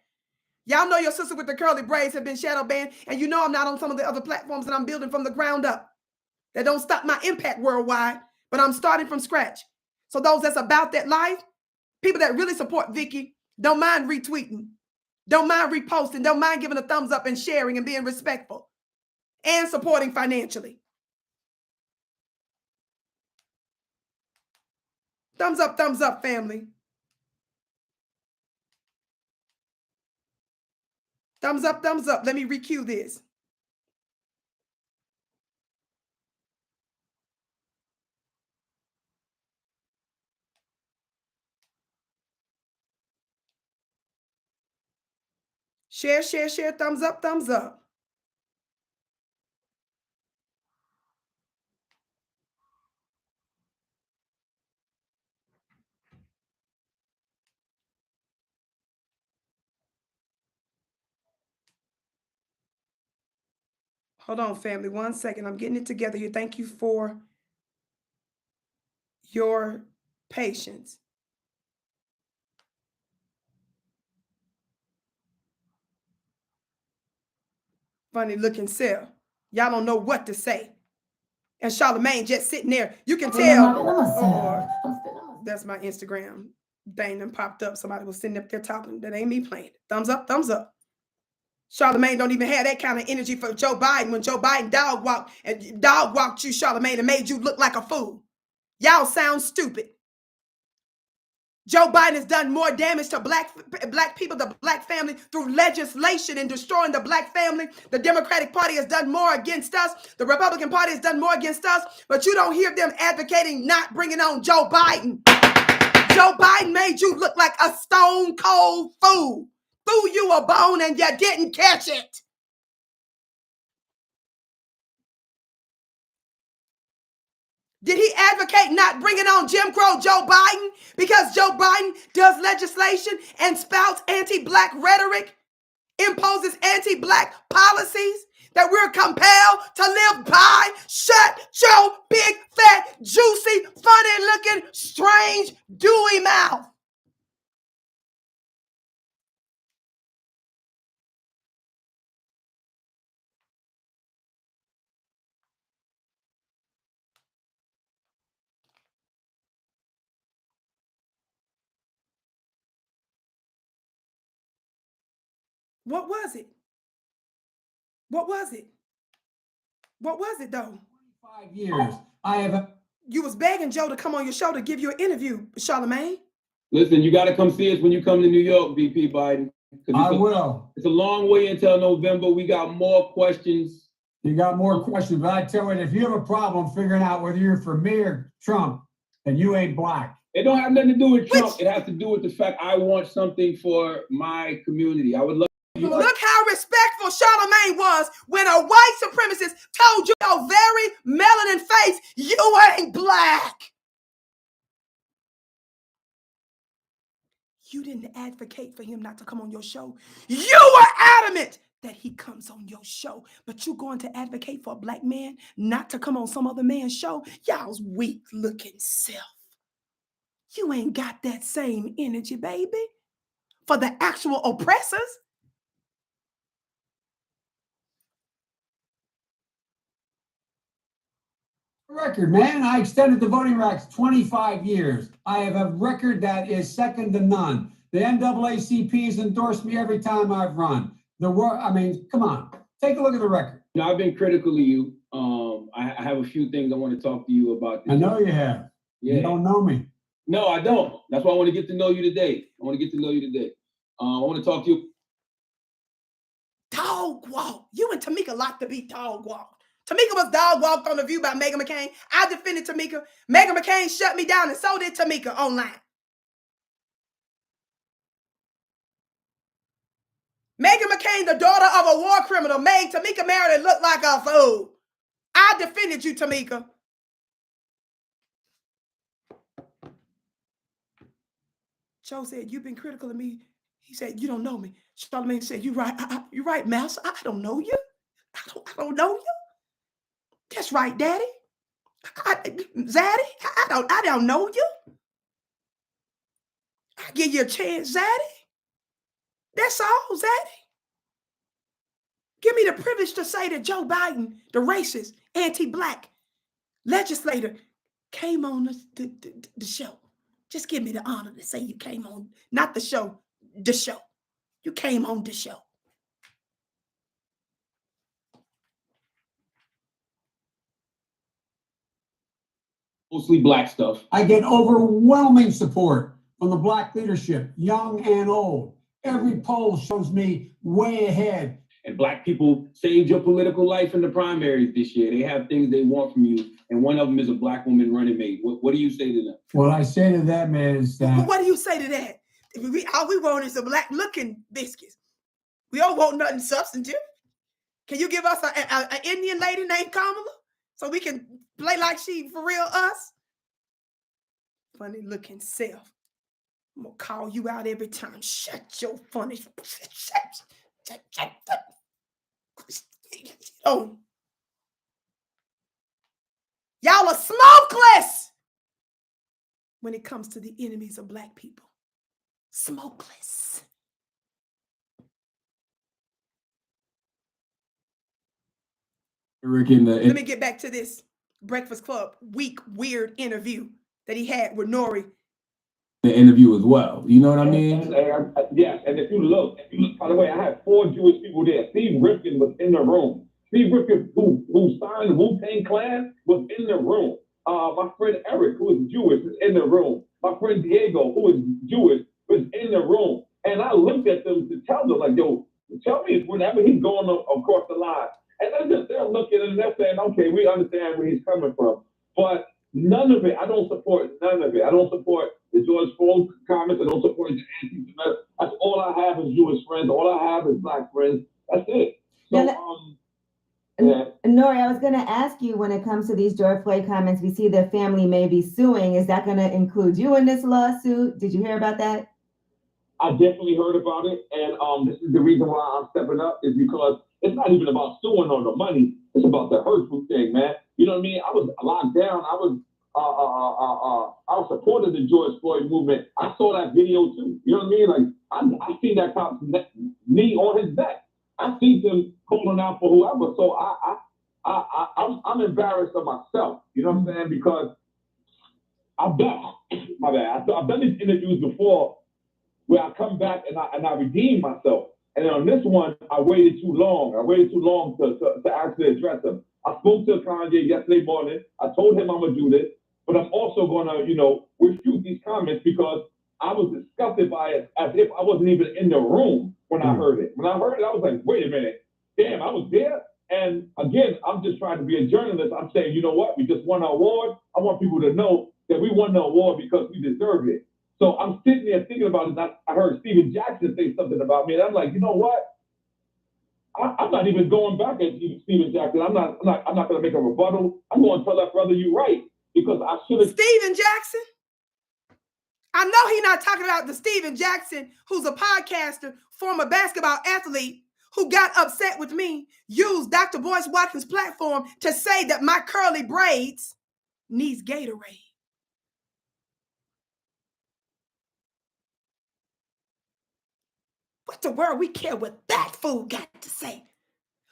Y'all know your sister with the curly braids have been shadow banned, and you know I'm not on some of the other platforms that I'm building from the ground up. That don't stop my impact worldwide, but I'm starting from scratch. So those that's about that life, people that really support Vicki, don't mind retweeting, don't mind reposting, don't mind giving a thumbs up and sharing and being respectful and supporting financially. Thumbs up, family. Thumbs up, thumbs up. Let me recue this. Share, share, share. Thumbs up, thumbs up. Hold on, family. 1 second. I'm getting it together here. Thank you for your Patience. Funny looking self. Y'all don't know what to say. And Charlamagne just sitting there. You can tell. That's my Instagram thing that popped up. Somebody was sitting up there talking. That ain't me playing. Thumbs up, thumbs up. Charlamagne don't even have that kind of energy for Joe Biden when Joe Biden dog walked you, Charlamagne, and made you look like a fool. Y'all sound stupid. Joe Biden has done more damage to black people, the black family, through legislation and destroying the black family. The Democratic Party has done more against us. The Republican Party has done more against us. But you don't hear them advocating not bringing on Joe Biden. Joe Biden made you look like a stone cold fool. Threw you a bone and you didn't catch it. Did he advocate not bringing on Jim Crow Joe Biden because Joe Biden does legislation and spouts anti-black rhetoric, imposes anti-black policies that we're compelled to live by? Shut your big, fat, juicy, funny-looking, strange, dewy mouth. What was it? What was it? What was it, though? 5 years. I have. You was begging Joe to come on your show to give you an interview, Charlamagne. Listen, you got to come see us when you come to New York, VP Biden. I will. It's a long way until November. We got more questions. You got more questions, but I tell you, if you have a problem figuring out whether you're for me or Trump, then you ain't black. It don't have nothing to do with Trump. It has to do with the fact I want something for my community. I would love. Look how respectful Charlamagne was when a white supremacist told you your very melanin face, you ain't black. You didn't advocate for him not to come on your show. You were adamant that he comes on your show, but you going to advocate for a black man not to come on some other man's show? Y'all's weak looking self. You ain't got that same energy, baby, for the actual oppressors. Record, man. I extended the voting rights 25 years. I have a record that is second to none. The NAACP has endorsed me every time I've run. I mean, come on. Take a look at the record. You know, I've been critical of you. I have a few things I want to talk to you about. I know you have. Yeah. You don't know me. No, I don't. That's why I want to get to know you today. I want to talk to you. Dog walk. You and Tamika like to be dog walk. Tamika was dog walked on The View by Meghan McCain. I defended Tamika. Meghan McCain shut me down, and so did Tamika online. Meghan McCain, the daughter of a war criminal, made Tamika Meredith look like a fool. I defended you, Tamika. Joe said, you've been critical of me. He said, you don't know me. Charlamagne said, you're right. You're right, Master. I don't know you. I don't know you. That's right, Daddy. Zaddy, I don't know you. I give you a chance, Zaddy. That's all, Zaddy. Give me the privilege to say that Joe Biden, the racist, anti-black legislator, came on the show. Just give me the honor to say you came on, not the show, the show. You came on the show. Mostly black stuff. I get overwhelming support from the black leadership, young and old. Every poll shows me way ahead. And black people saved your political life in the primaries this year. They have things they want from you, and one of them is a black woman running mate. What do you say to them? What I say to them is that... What do you say to that? All we want is some black-looking biscuits. We don't want nothing substantive. Can you give us an Indian lady named Kamala so we can play like she for real us? Funny-looking self. I'm going to call you out every time. Shut your funny... Oh. Y'all are smokeless. when it comes to the enemies of Black people. Smokeless. Let me get back to this Breakfast Club weird interview that he had with N.O.R.E. The interview as well. You know what I mean? Yes, and if you look, by the way, I had 4 Jewish people there. Steve Rifkin was in the room. Steve Rifkin, who signed the Wu-Tang Clan, was in the room. My friend Eric, who is Jewish, is in the room. My friend Diego, who is Jewish, was in the room. And I looked at them to tell them, like, yo, tell me whenever he's going across the line. And they're looking and they're saying, okay, we understand where he's coming from. But none of it, I don't support none of it. I don't support the George Floyd comments. I don't support the anti-Semitic. That's all I have is Jewish friends. All I have is Black friends. That's it. So, N.O.R.E, I was going to ask you, when it comes to these George Floyd comments, we see the family may be suing. Is that going to include you in this lawsuit? Did you hear about that? I definitely heard about it. And this is the reason why I'm stepping up, is because it's not even about suing on the money. It's about the hurtful thing, man. You know what I mean? I was locked down. I was supporting the George Floyd movement. I saw that video too. You know what I mean? Like I seen that cop's knee on his neck. I seen him calling out for whoever. So I'm embarrassed of myself. You know what I'm saying? Because I've done these interviews before where I come back and I redeem myself. And on this one, I waited too long. I waited too long to actually address him. I spoke to Kanye yesterday morning. I told him I'm gonna do this, but I'm also gonna, refute these comments because I was disgusted by it as if I wasn't even in the room when I heard it. When I heard it, I was like, wait a minute, damn, I was there. And again, I'm just trying to be a journalist. I'm saying, you know what? We just won an award. I want people to know that we won the award because we deserve it. So I'm sitting there thinking about it. I heard Steven Jackson say something about me, and I'm like, you know what? I'm not even going back at Steven Jackson. I'm not going to make a rebuttal. I'm going to tell that brother you're right because I should have. Steven Jackson. I know he's not talking about the Steven Jackson, who's a podcaster, former basketball athlete, who got upset with me, used Dr. Boyce Watkins' platform to say that my curly braids needs Gatorade. What the world we care what that fool got to say?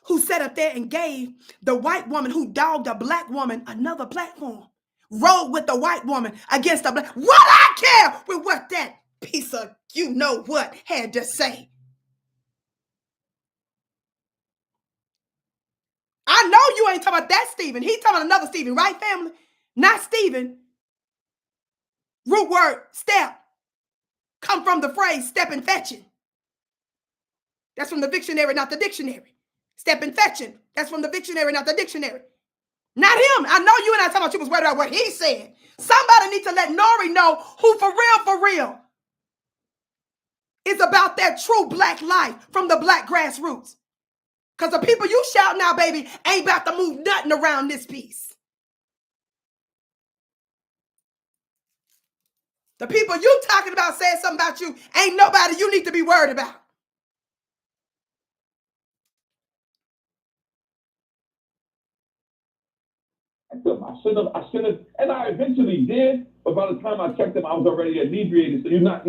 Who sat up there and gave the white woman who dogged a Black woman another platform. Rode with the white woman against the Black. What I care with what that piece of you-know-what had to say. I know you ain't talking about that Stephen. He's talking about another Stephen, right, family? Not Stephen. Root word, step. Come from the phrase step and fetching. That's from the dictionary, not the dictionary. Step and fetching. That's from the dictionary, not the dictionary. Not him. I know you and I talking about you was worried about what he said. Somebody needs to let N.O.R.E know who for real is about that true Black life from the Black grassroots. Because the people you shout now, baby, ain't about to move nothing around this piece. The people you talking about saying something about you ain't nobody you need to be worried about. I should have, and I eventually did. But by the time I checked him, I was already inebriated. So you're not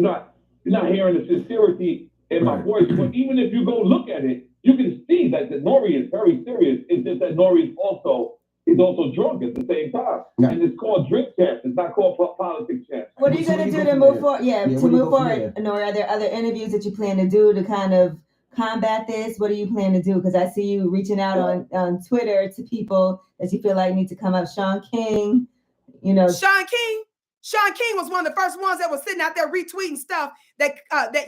hearing the sincerity in my voice. But even if you go look at it, you can see that N.O.R.E is very serious. It's just that N.O.R.E is also drunk at the same time, and it's called drink champs. It's not called politics champs. What are you going to do to move forward? To move forward, N.O.R.E, are there other interviews that you plan to do to kind of combat this? What do you plan to do? Because I see you reaching out on Twitter to people that you feel like need to come up. Sean King, Sean King was one of the first ones that was sitting out there retweeting stuff that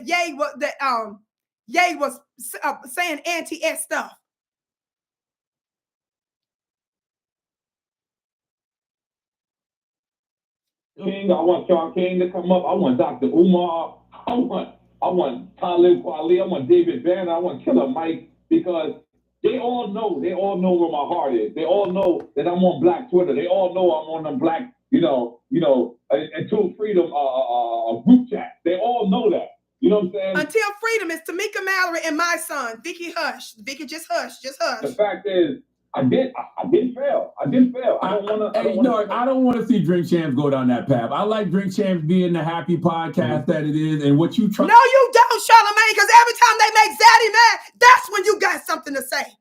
Ye was saying anti-S stuff. King, I want Sean King to come up. I want Dr. Umar. I want Talib Kweli. I want David Banner. I want Killer Mike, because they all know where my heart is. They all know that I'm on Black Twitter. They all know I'm on the Black, Until Freedom group chat. They all know that. You know what I'm saying? Until Freedom is Tamika Mallory and my son, Vicki Hush. Vicki, just hush. The fact is, I did fail. I did fail. I don't want to see Drink Champs go down that path. I like Drink Champs being the happy podcast that it is, and what you try. No, you don't, Charlamagne, because every time they make Zaddy mad, that's when you got something to say.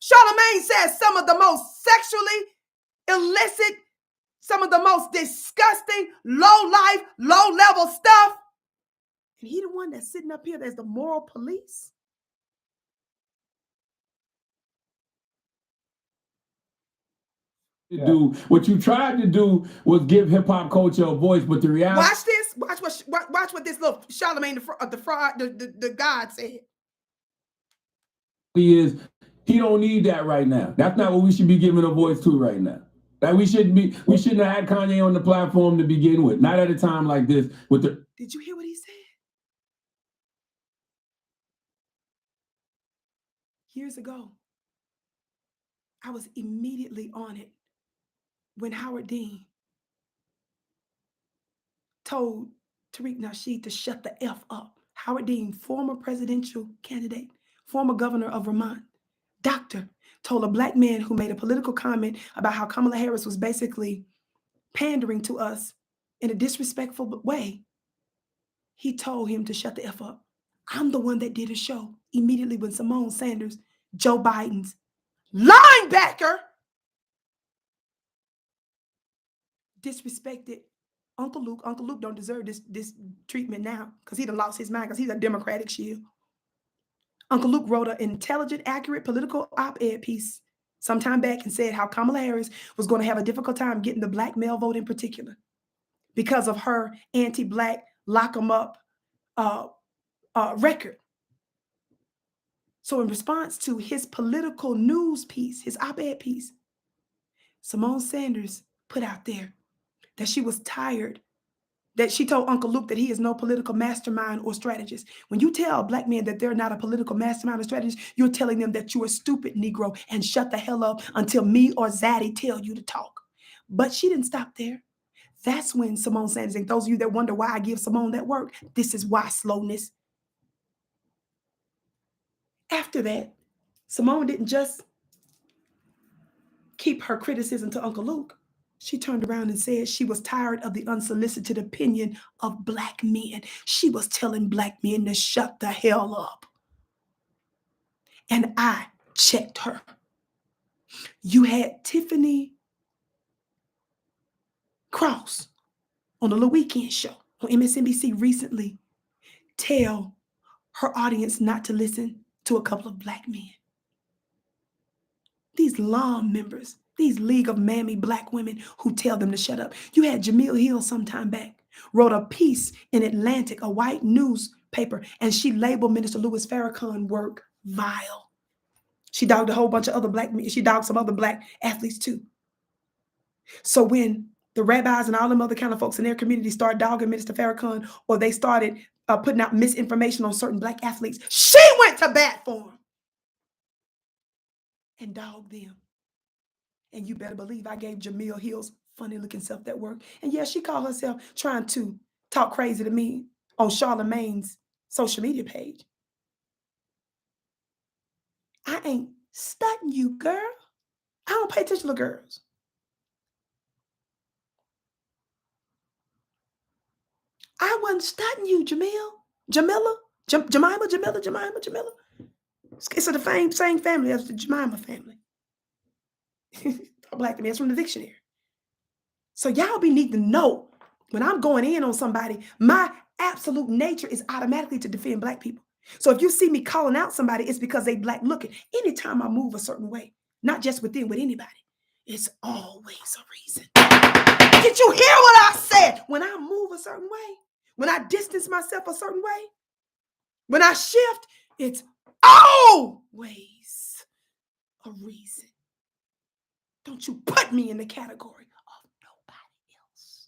Charlamagne says some of the most sexually illicit, some of the most disgusting, low-life, low-level stuff. And he the one that's sitting up here as the moral police. Do what you tried to do was give hip hop culture a voice, but the reality. Watch this. Watch what this little Charlamagne the God said. He don't need that right now. That's not what we should be giving a voice to right now. That we shouldn't have had Kanye on the platform to begin with. Not at a time like this. Did you hear what he said? Years ago, I was immediately on it when Howard Dean told Tariq Nasheed to shut the F up. Howard Dean, former presidential candidate, former governor of Vermont, doctor, told a black man who made a political comment about how Kamala Harris was basically pandering to us in a disrespectful way. He told him to shut the F up. I'm the one that did a show immediately when Simone Sanders, Joe Biden's linebacker, disrespected Uncle Luke. Uncle Luke don't deserve this treatment now because he done lost his mind because he's a Democratic shield. Uncle Luke wrote an intelligent, accurate political op-ed piece sometime back and said how Kamala Harris was going to have a difficult time getting the black male vote in particular because of her anti-black lock 'em up record. So in response to his political news piece, his op-ed piece, Simone Sanders put out there that she was tired, that she told Uncle Luke that he is no political mastermind or strategist. When you tell a black man that they're not a political mastermind or strategist, you're telling them that you're a stupid Negro and shut the hell up until me or Zaddy tell you to talk. But she didn't stop there. That's when Simone Sanders, and those of you that wonder why I give Simone that work, this is why slowness. After that, Simone didn't just keep her criticism to Uncle Luke. She turned around and said she was tired of the unsolicited opinion of black men. She was telling black men to shut the hell up. And I checked her. You had Tiffany Cross on the Little Weekend show on MSNBC recently tell her audience not to listen to a couple of black men. These LOM members, these League of Mammy black women who tell them to shut up. You had Jamil Hill sometime back, wrote a piece in Atlantic, a white newspaper, and she labeled Minister Louis Farrakhan's work vile. She dogged a whole bunch of other black men. She dogged some other black athletes too. So when the rabbis and all them other kind of folks in their community start dogging Minister Farrakhan, or they started putting out misinformation on certain black athletes, she went to bat for them and dogged them. And you better believe I gave Jamil Hill's funny looking self that work. And yeah, she called herself trying to talk crazy to me on Charlamagne's social media page. I ain't stunting you, girl. I don't pay attention to girls. I wasn't stunting you, Jamila. It's of the same family as the Jemima family. Black to me, it's from the dictionary. So y'all be need to know when I'm going in on somebody, my absolute nature is automatically to defend black people. So if you see me calling out somebody, it's because they black looking. Anytime I move a certain way, not just with anybody, it's always a reason. Did you hear what I said? When I move a certain way, when I distance myself a certain way, when I shift, it's always a reason. Don't you put me in the category of nobody else.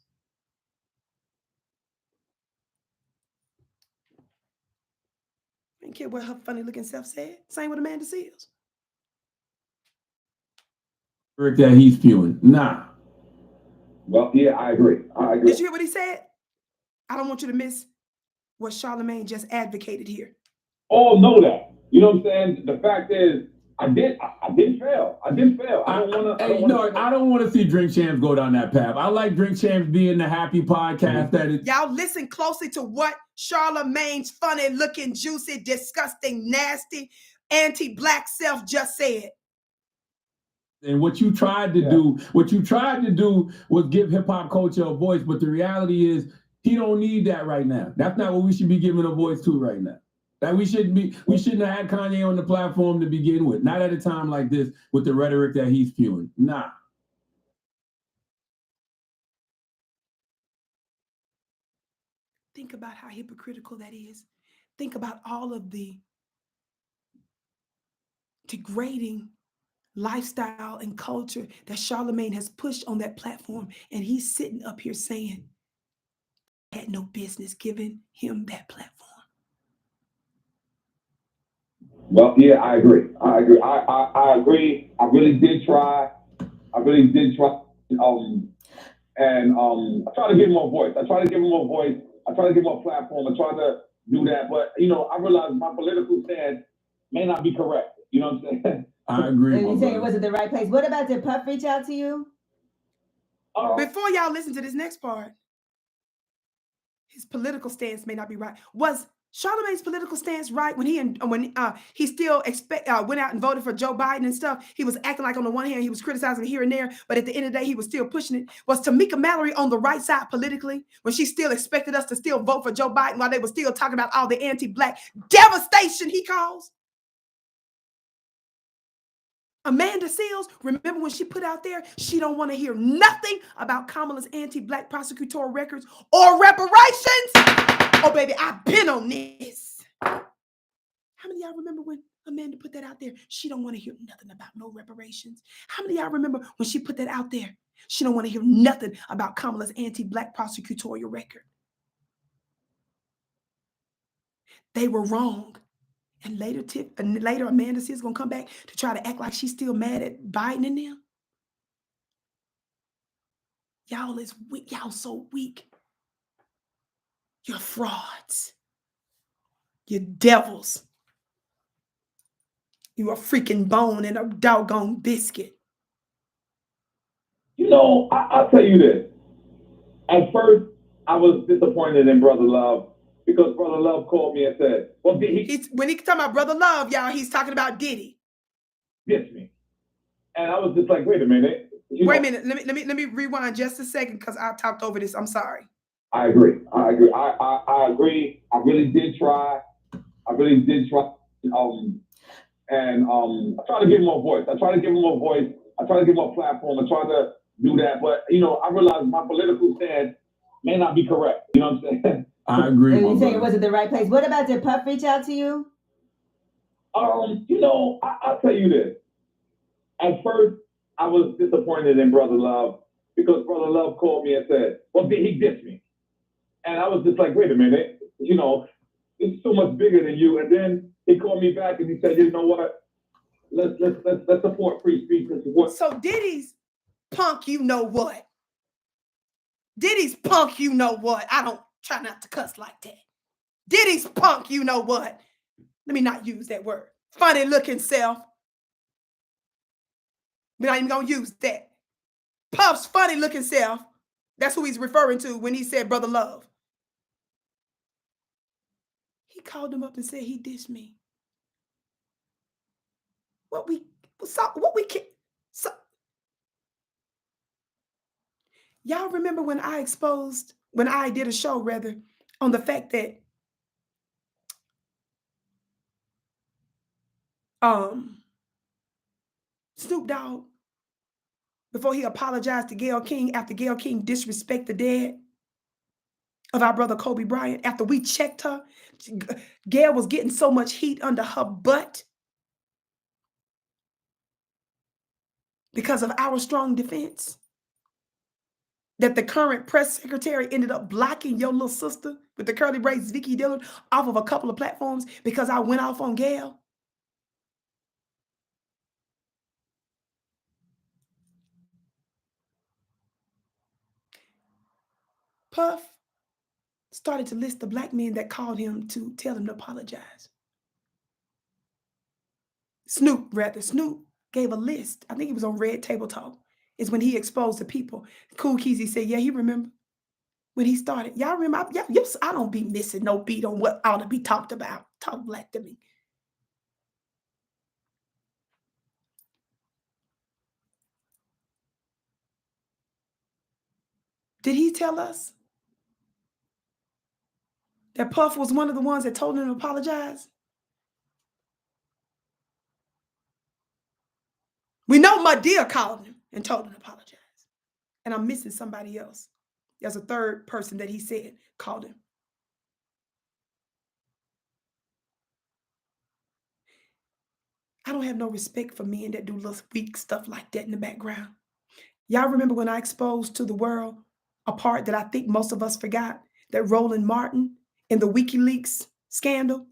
I didn't care what her funny looking self said. Same with Amanda Seals. That he's spewing. Nah. Well, yeah, I agree. Did you hear what he said? I don't want you to miss what Charlamagne just advocated here. All know that. You know what I'm saying? The fact is, I did fail. I did fail. I don't want to see Drink Champs go down that path. I like Drink Champs being the happy podcast that is. Y'all listen closely to what Charlamagne's funny looking, juicy, disgusting, nasty, anti-black self just said. And what you tried to do was give hip hop culture a voice, but the reality is he don't need that right now. That's not what we should be giving a voice to right now. That we shouldn't have had Kanye on the platform to begin with. Not at a time like this with the rhetoric that he's spewing. Nah. Think about how hypocritical that is. Think about all of the degrading lifestyle and culture that Charlamagne has pushed on that platform. And he's sitting up here saying, I had no business giving him that platform. Well, yeah, I agree. I agree. I I really did try. I tried to give him a voice. I tried to give him a voice. I tried to give him a platform. I tried to do that. But, I realized my political stance may not be correct. You know what I'm saying? I agree. And you say it wasn't the right place. What about, did Puff reach out to you? Before y'all listen to this next part, his political stance may not be right. Was Charlamagne's political stance right when he still went out and voted for Joe Biden and stuff? He was acting like on the one hand he was criticizing here and there, but at the end of the day he was still pushing it. Was Tamika Mallory on the right side politically when she still expected us to still vote for Joe Biden while they were still talking about all the anti-black devastation he caused? Amanda Seals, remember when she put out there, she don't want to hear nothing about Kamala's anti-black prosecutorial records or reparations? Oh, baby, I've been on this. How many of y'all remember when Amanda put that out there? She don't want to hear nothing about no reparations. How many of y'all remember when she put that out there? She don't want to hear nothing about Kamala's anti-black prosecutorial record. They were wrong. And later Amanda Seals gonna come back to try to act like she's still mad at Biden and them. Y'all is weak. Y'all so weak. You're frauds. You're devils. You a freaking bone and a doggone biscuit. I'll tell you this. At first, I was disappointed in Brother Love because Brother Love called me and said, well, when he talking about Brother Love, y'all, he's talking about Diddy. Diss me. And I was just like, wait a minute. Wait a minute. Let me rewind just a second because I talked over this. I'm sorry. I agree. I agree. I really did try. I tried to give him a voice. I tried to give him a platform. I tried to do that. But, I realized my political stance may not be correct. You know what I'm saying? I agree. And you say it wasn't the right place. What about, did Puff reach out to you? I'll tell you this. At first, I was disappointed in Brother Love because Brother Love called me and said, well, he dissed me. And I was just like, wait a minute, it's so much bigger than you. And then he called me back and he said, you know what? Let's support free speech and support. So Diddy's punk, you know what? Diddy's punk, you know what? I don't try not to cuss like that. Diddy's punk, you know what? Let me not use that word. Funny looking self. We're not even gonna use that. Puff's funny looking self. That's who he's referring to when he said Brother Love. He called him up and said he dissed me. Y'all remember when I did a show rather on the fact that Snoop Dogg, before he apologized to Gayle King after Gayle King disrespected the dead of our brother Kobe Bryant, after we checked her, Gayle was getting so much heat under her butt because of our strong defense that the current press secretary ended up blocking your little sister with the curly braids, Vicki Dillard, off of a couple of platforms because I went off on Gayle. Puff started to list the black men that called him to tell him to apologize. Snoop gave a list. I think he was on Red Table Talk. Is when he exposed the people. Cool Keezy said, yeah, he remember when he started. Y'all remember? I don't be missing no beat on what ought to be talked about. Talk black to me. Did he tell us that Puff was one of the ones that told him to apologize? We know Madea called him and told him to apologize. And I'm missing somebody else. There's a third person that he said called him. I don't have no respect for men that do little weak stuff like that in the background. Y'all remember when I exposed to the world a part that I think most of us forgot, that Roland Martin in the WikiLeaks scandal,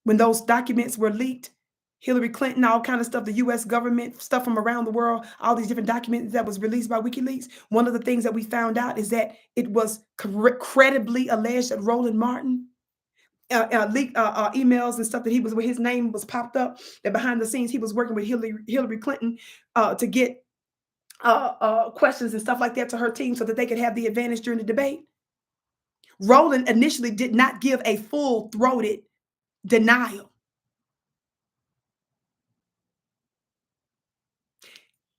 when those documents were leaked, Hillary Clinton, all kind of stuff, the US government, stuff from around the world, all these different documents that was released by WikiLeaks. One of the things that we found out is that it was credibly alleged that Roland Martin leaked emails and stuff that he was, where his name was popped up, that behind the scenes he was working with Hillary Clinton to get questions and stuff like that to her team so that they could have the advantage during the debate. Roland initially did not give a full-throated denial.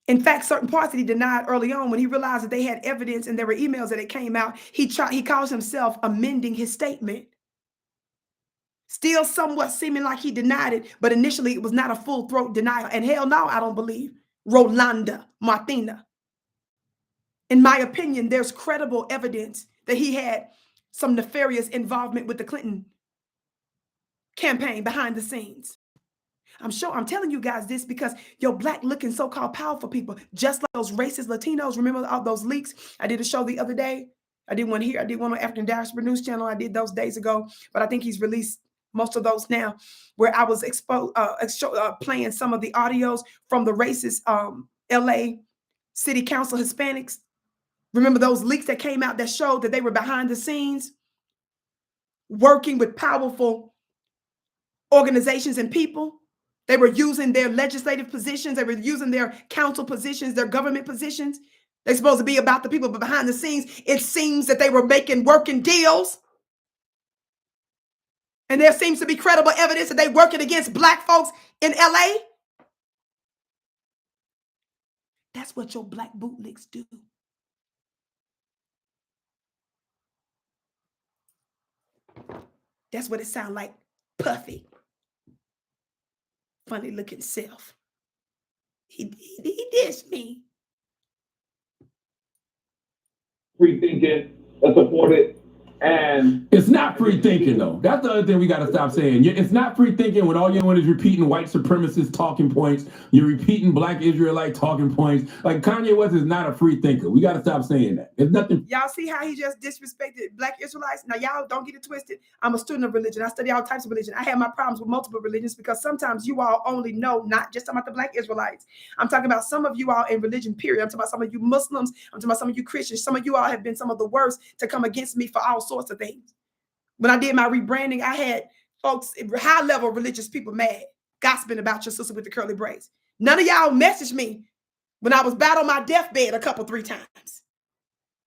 In fact, certain parts that he denied early on, when he realized that they had evidence and there were emails that it came out, he calls himself amending his statement. Still somewhat seeming like he denied it, but initially it was not a full-throat denial. And hell no, I don't believe Rolanda Martina. In my opinion, there's credible evidence that he had some nefarious involvement with the Clinton campaign behind the scenes. I'm telling you guys this because your black looking so-called powerful people, just like those racist Latinos, remember all those leaks? I did a show the other day. I did one here. I did one on African Diaspora News Channel. I did those days ago, but I think he's released most of those now, where I was playing some of the audios from the racist LA City Council Hispanics. Remember those leaks that came out that showed that they were behind the scenes working with powerful organizations and people? They were using their legislative positions. They were using their council positions, their government positions. They're supposed to be about the people, but behind the scenes, it seems that they were working deals. And there seems to be credible evidence that they're working against black folks in LA. That's what your black bootlicks do. That's what it sounds like. Puffy. Funny looking self. He dissed me. Free thinking, that's supported, and it's not free thinking though. That's the other thing we got to stop saying. It's not free thinking when all you're doing is repeating white supremacist talking points. You're repeating black Israelite talking points. Like Kanye West is not a free thinker. We got to stop saying that. It's nothing. Y'all see how he just disrespected black Israelites? Now y'all don't get it twisted. I'm a student of religion. I study all types of religion. I have my problems with multiple religions because sometimes you all only know, not just about the black Israelites. I'm talking about some of you all in religion, period. I'm talking about some of you Muslims. I'm talking about some of you Christians. Some of you all have been some of the worst to come against me for all sorts of things. When I did my rebranding, I had folks, high-level religious people mad, gossiping about your sister with the curly braids. None of y'all messaged me when I was about on my deathbed 3 times.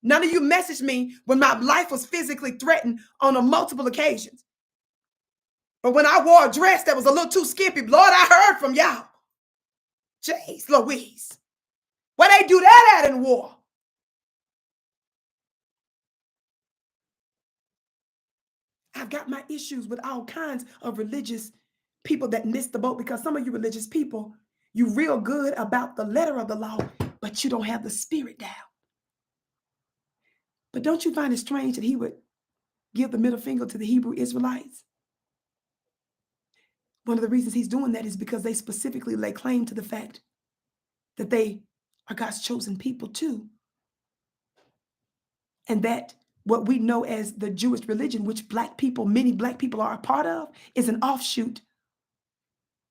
None of you messaged me when my life was physically threatened on multiple occasions. But when I wore a dress that was a little too skimpy, Lord, I heard from y'all. Jeez Louise. Where they do that at in war? I've got my issues with all kinds of religious people that missed the boat, because some of you religious people, you real good about the letter of the law, but you don't have the spirit down. But don't you find it strange that he would give the middle finger to the Hebrew Israelites? One of the reasons he's doing that is because they specifically lay claim to the fact that they are God's chosen people too. And that what we know as the Jewish religion, which many black people are a part of, is an offshoot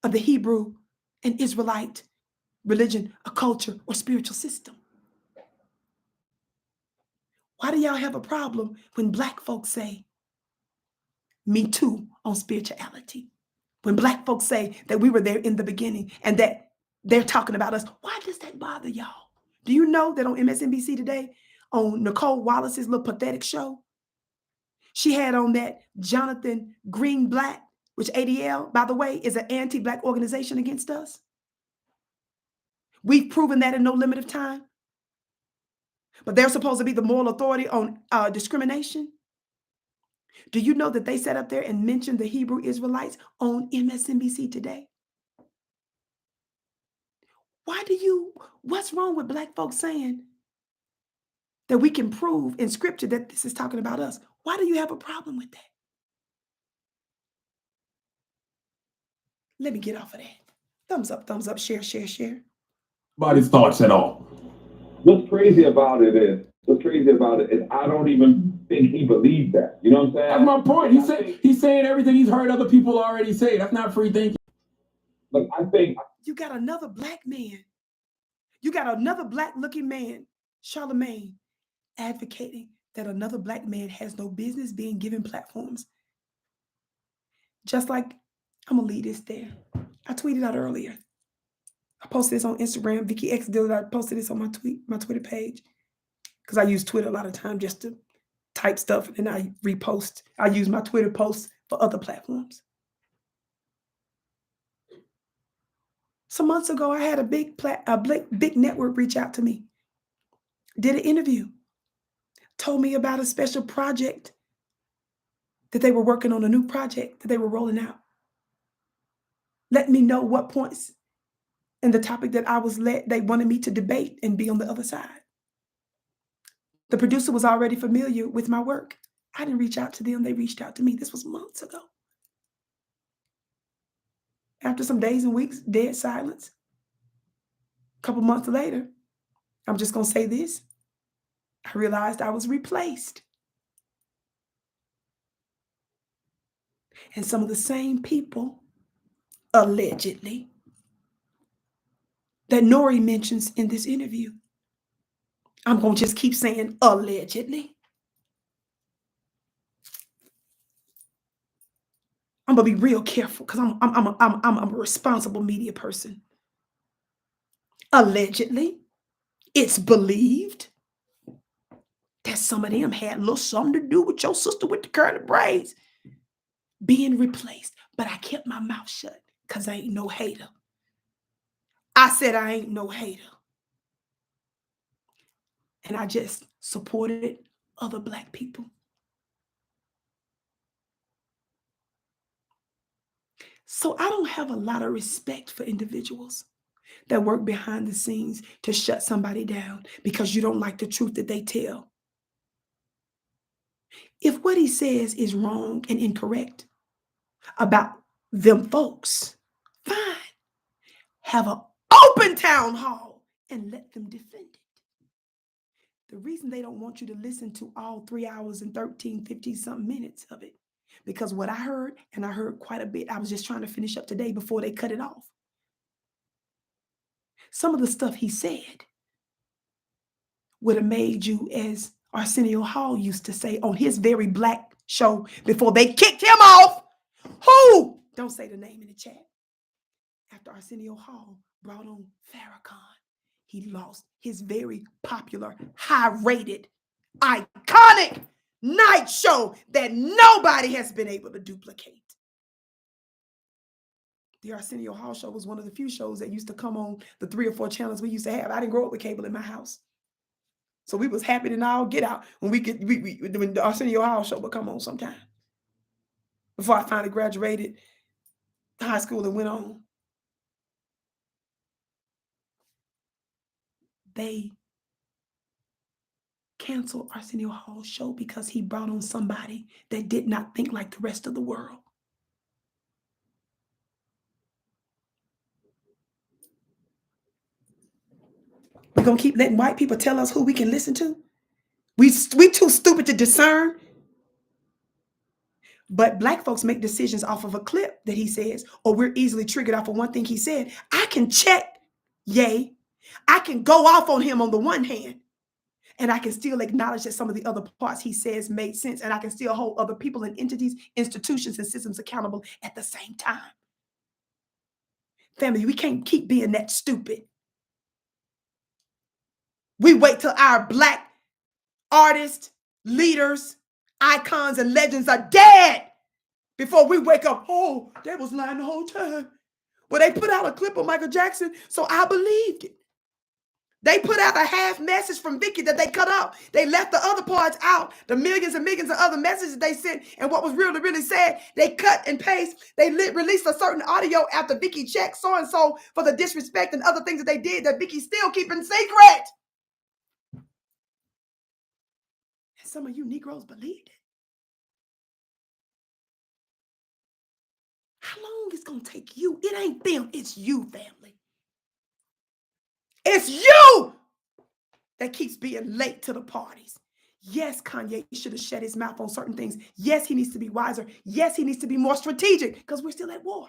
of the Hebrew and Israelite religion, a culture, or spiritual system. Why do y'all have a problem when black folks say, me too, on spirituality? When Black folks say that we were there in the beginning and that they're talking about us, why does that bother y'all? Do you know that on MSNBC today, on Nicole Wallace's little pathetic show, she had on that Jonathan Greenblatt, which ADL, by the way, is an anti-Black organization against us. We've proven that in no limit of time. But they're supposed to be the moral authority on discrimination. Do you know that they sat up there and mentioned the Hebrew Israelites on MSNBC today? What's wrong with Black folks saying that we can prove in scripture that this is talking about us? Why do you have a problem with that? Let me get off of that. Thumbs up, share. Nobody's thoughts at all. What's crazy about it is I don't even think he believed that. You know what I'm saying? That's my point. He's saying everything he's heard other people already say. That's not free thinking. Like, I think you got another Black man. You got another Black-looking man, Charlamagne, advocating that another Black man has no business being given platforms. Just like, I'm gonna leave this there. I tweeted out earlier. I posted this on Instagram. Vicki X Dillard. I posted this on my Twitter page because I use Twitter a lot of time just to type stuff and then I repost. I use my Twitter posts for other platforms. Some months ago, I had a big network reach out to me. Did an interview. Told me about a special project that they were working on, a new project that they were rolling out. Let me know what points in the topic that they wanted me to debate and be on the other side. The producer was already familiar with my work. I didn't reach out to them. They reached out to me. This was months ago. After some days and weeks, dead silence. A couple months later, I'm just going to say this. I realized I was replaced. And some of the same people, allegedly, that N.O.R.E mentions in this interview. I'm going to just keep saying allegedly. I'm going to be real careful because I'm a responsible media person. Allegedly, it's believed that some of them had a little something to do with your sister with the curly braids being replaced. But I kept my mouth shut because I ain't no hater. I said I ain't no hater. And I just supported other Black people. So I don't have a lot of respect for individuals that work behind the scenes to shut somebody down because you don't like the truth that they tell. If what he says is wrong and incorrect about them folks, fine. Have an open town hall and let them defend it. The reason they don't want you to listen to all 3 hours and 50-something minutes of it, because what I heard, and I heard quite a bit, I was just trying to finish up today before they cut it off. Some of the stuff he said would have made you, as Arsenio Hall used to say on his very Black show before they kicked him off. Who? Don't say the name in the chat. After Arsenio Hall brought on Farrakhan, he lost his very popular, high-rated, iconic night show that nobody has been able to duplicate. The Arsenio Hall show was one of the few shows that used to come on the 3 or 4 channels we used to have. I didn't grow up with cable in my house. So we was happy to all get out when when the Arsenio Hall show would come on sometime. Before I finally graduated high school and went on. They canceled Arsenio Hall's show because he brought on somebody that did not think like the rest of the world. We're going to keep letting white people tell us who we can listen to? We too stupid to discern. But Black folks make decisions off of a clip that he says, or we're easily triggered off of one thing he said. I can check, yay. I can go off on him on the one hand, and I can still acknowledge that some of the other parts he says made sense, and I can still hold other people and entities, institutions, and systems accountable at the same time. Family, we can't keep being that stupid. We wait till our Black artists, leaders, icons, and legends are dead before we wake up. Oh, they was lying the whole time. Well, they put out a clip of Michael Jackson, so I believed it. They put out a half message from Vicki that they cut out. They left the other parts out, the millions and millions of other messages they sent. And what was really, really sad, they cut and paste. They released a certain audio after Vicki checked so-and-so for the disrespect and other things that they did that Vicki still keeping secret. And some of you Negroes believed it. How long is it going to take you? It ain't them, it's you, family. It's you that keeps being late to the parties. Yes, Kanye should have shut his mouth on certain things. Yes, he needs to be wiser. Yes, he needs to be more strategic because we're still at war.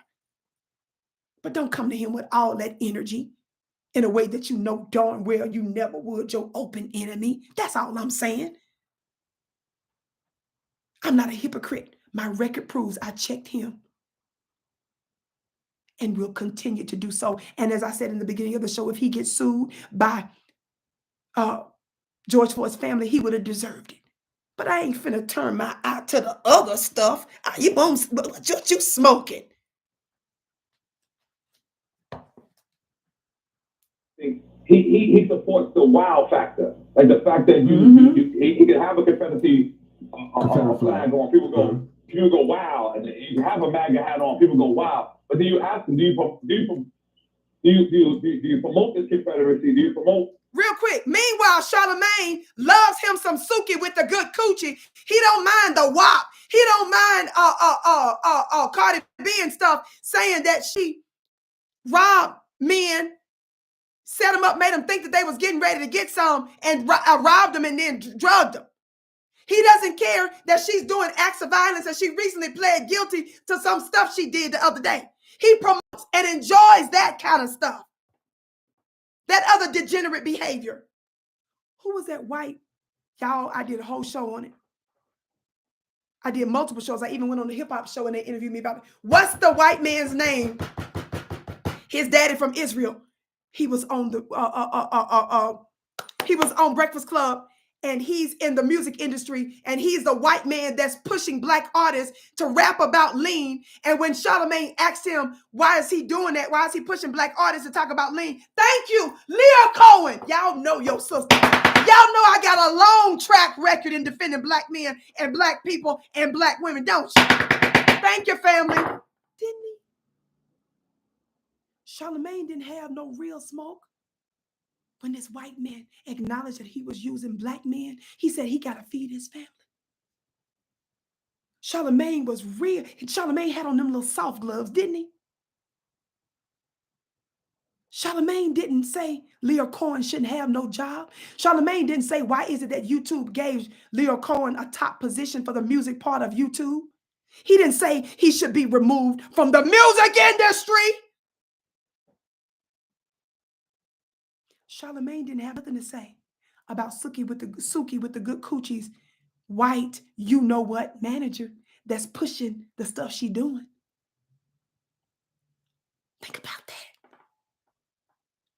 But don't come to him with all that energy in a way that you know darn well you never would your open enemy. That's all I'm saying. I'm not a hypocrite. My record proves I checked him. And will continue to do so. And as I said in the beginning of the show, if he gets sued by George Floyd's family, he would have deserved it. But I ain't finna turn my eye to the other stuff. You smoking. He supports the wow factor, like the fact that he can have a Confederacy flag on. People go wow, and you have a MAGA hat on. People go wow. But then you ask them, do you promote this Confederacy? Do you promote? Real quick. Meanwhile, Charlamagne loves him some Suki with the good coochie. He don't mind the WAP. He don't mind Cardi B and stuff, saying that she robbed men, set them up, made them think that they was getting ready to get some, and robbed them and then drugged them. He doesn't care that she's doing acts of violence and she recently pled guilty to some stuff she did the other day. He promotes and enjoys that kind of stuff. That other degenerate behavior. Who was that white? Y'all, I did a whole show on it. I did multiple shows. I even went on the hip hop show and they interviewed me about it. What's the white man's name? His daddy from Israel. He was on the he was on Breakfast Club. And he's in the music industry, and he's the white man that's pushing Black artists to rap about lean. And when Charlamagne asked him, why is he doing that? Why is he pushing Black artists to talk about lean? Thank you, Leah Cohen. Y'all know your sister. Y'all know I got a long track record in defending Black men and Black people and Black women, don't you? Thank you, family. Didn't he? Charlamagne didn't have no real smoke. When this white man acknowledged that he was using Black men, he said he got to feed his family. Charlamagne was real. Charlamagne had on them little soft gloves, didn't he? Charlamagne didn't say Leah Cohen shouldn't have no job. Charlamagne didn't say, why is it that YouTube gave Leah Cohen a top position for the music part of YouTube? He didn't say he should be removed from the music industry. Charlamagne didn't have nothing to say about Suki with the good coochies, white, you know what, manager that's pushing the stuff she doing. Think about that.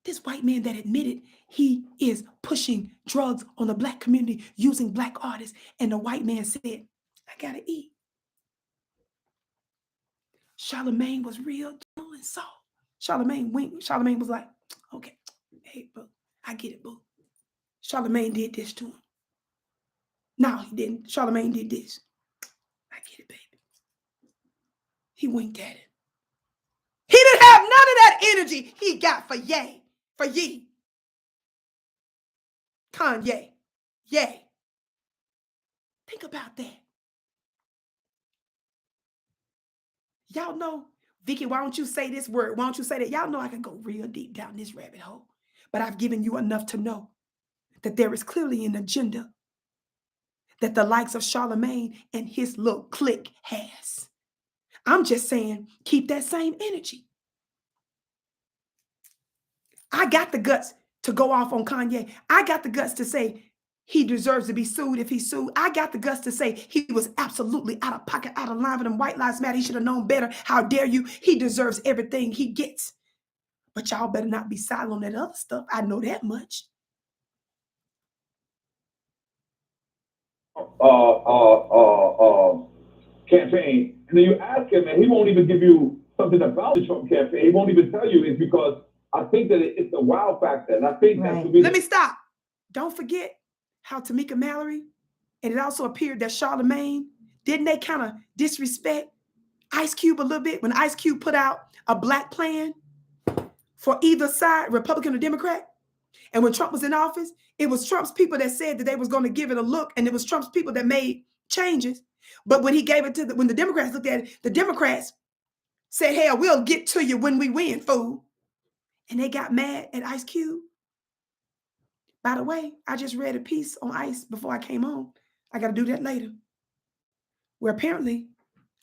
This white man that admitted he is pushing drugs on the Black community using Black artists, and the white man said, I gotta eat. Charlamagne was real gentle and soft. Charlamagne winked. Charlamagne was like, okay. Hey, boo, I get it, boo. Charlamagne did this to him. No, he didn't. Charlamagne did this. I get it, baby. He winked at it. He didn't have none of that energy he got for Ye, for Ye. Kanye. Ye. Think about that. Y'all know, Vicki, why don't you say this word? Why don't you say that? Y'all know I can go real deep down this rabbit hole. But I've given you enough to know that there is clearly an agenda that the likes of Charlamagne and his little clique has. I'm just saying, keep that same energy. I got the guts to go off on Kanye. I got the guts to say he deserves to be sued if he's sued. I got the guts to say he was absolutely out of pocket, out of line for them White Lives Matter. He should have known better. How dare you? He deserves everything he gets. But y'all better not be silent on that other stuff. I know that much. Campaign, and then you ask him, and he won't even give you something about the Trump campaign. He won't even tell you. It's because I think that it's the wow factor, and I think that's the reason. Let me stop. Don't forget how Tamika Mallory, and it also appeared that Charlamagne, didn't they kind of disrespect Ice Cube a little bit when Ice Cube put out a black plan for either side, Republican or Democrat? And when Trump was in office, it was Trump's people that said that they was going to give it a look, and it was Trump's people that made changes. But when he gave it to when the Democrats looked at it, the Democrats said, hell, we'll get to you when we win, fool. And they got mad at Ice Cube. By the way, I just read a piece on ICE before I came on. I got to do that later. Where apparently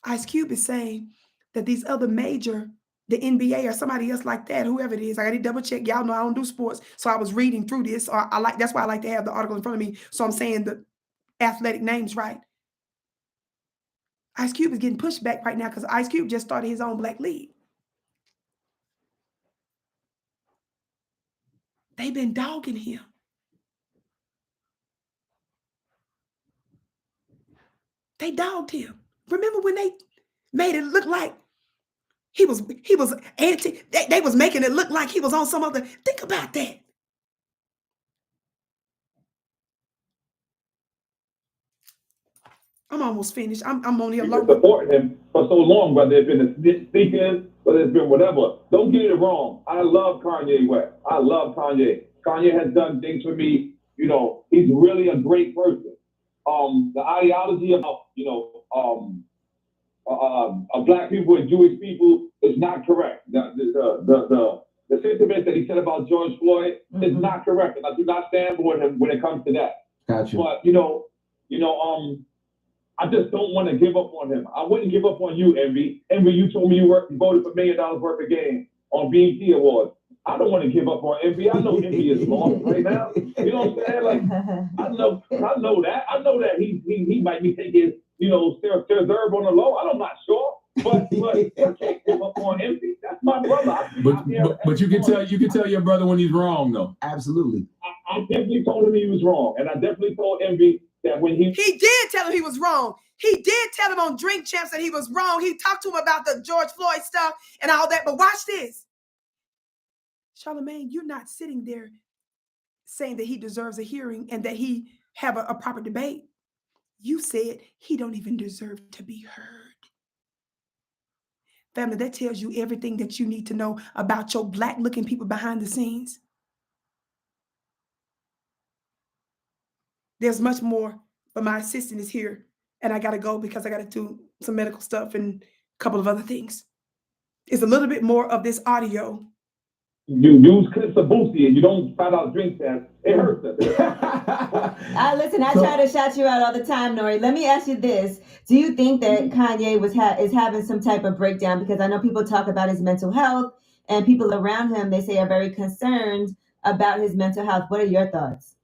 Ice Cube is saying that these other major, the NBA or somebody else like that, whoever it is, I got to double check. Y'all know I don't do sports. So I was reading through this. Or that's why I like to have the article in front of me. So I'm saying the athletic names right. Ice Cube is getting pushed back right now because Ice Cube just started his own black league. They've been dogging him. They dogged him. Remember when they made it look like he was anti, they was making it look like he was on some other, think about that. I'm almost finished. I'm only You've been supporting him for so long, whether it's been the sneakers, whether it's been whatever. Don't get it wrong. I love Kanye West. I love Kanye. Kanye has done things for me. You know, he's really a great person. The ideology about, black people and Jewish people is not correct. The sentiment that he said about George Floyd is not correct, and I do not stand with him when it comes to that. Gotcha. But I just don't want to give up on him. I wouldn't give up on you, Envy. Envy, you told me you voted for $1 million worth of game on BET Awards. I don't want to give up on Envy. I know Envy is lost right now. You know what I'm saying? Like, I know that. I know that he might be taking, reserve on the low. I'm not sure. But I can't give up on Envy. That's my brother. But you can tell your brother when he's wrong, though. Absolutely. I definitely told him he was wrong. And I definitely told Envy that when he did tell him he was wrong. He did tell him on Drink Champs that he was wrong. He talked to him about the George Floyd stuff and all that. But watch this. Charlamagne, you're not sitting there saying that he deserves a hearing and that he have a proper debate. You said he don't even deserve to be heard. Family, that tells you everything that you need to know about your black-looking people behind the scenes. There's much more, but my assistant is here, and I got to go because I got to do some medical stuff and a couple of other things. It's a little bit more of this audio. You use clips of Boosie and you don't find out Drink Champs, it hurts us. Listen, I try to shout you out all the time, N.O.R.E. Let me ask you this. Do you think that Kanye is having some type of breakdown? Because I know people talk about his mental health, and people around him, they say, are very concerned about his mental health. What are your thoughts?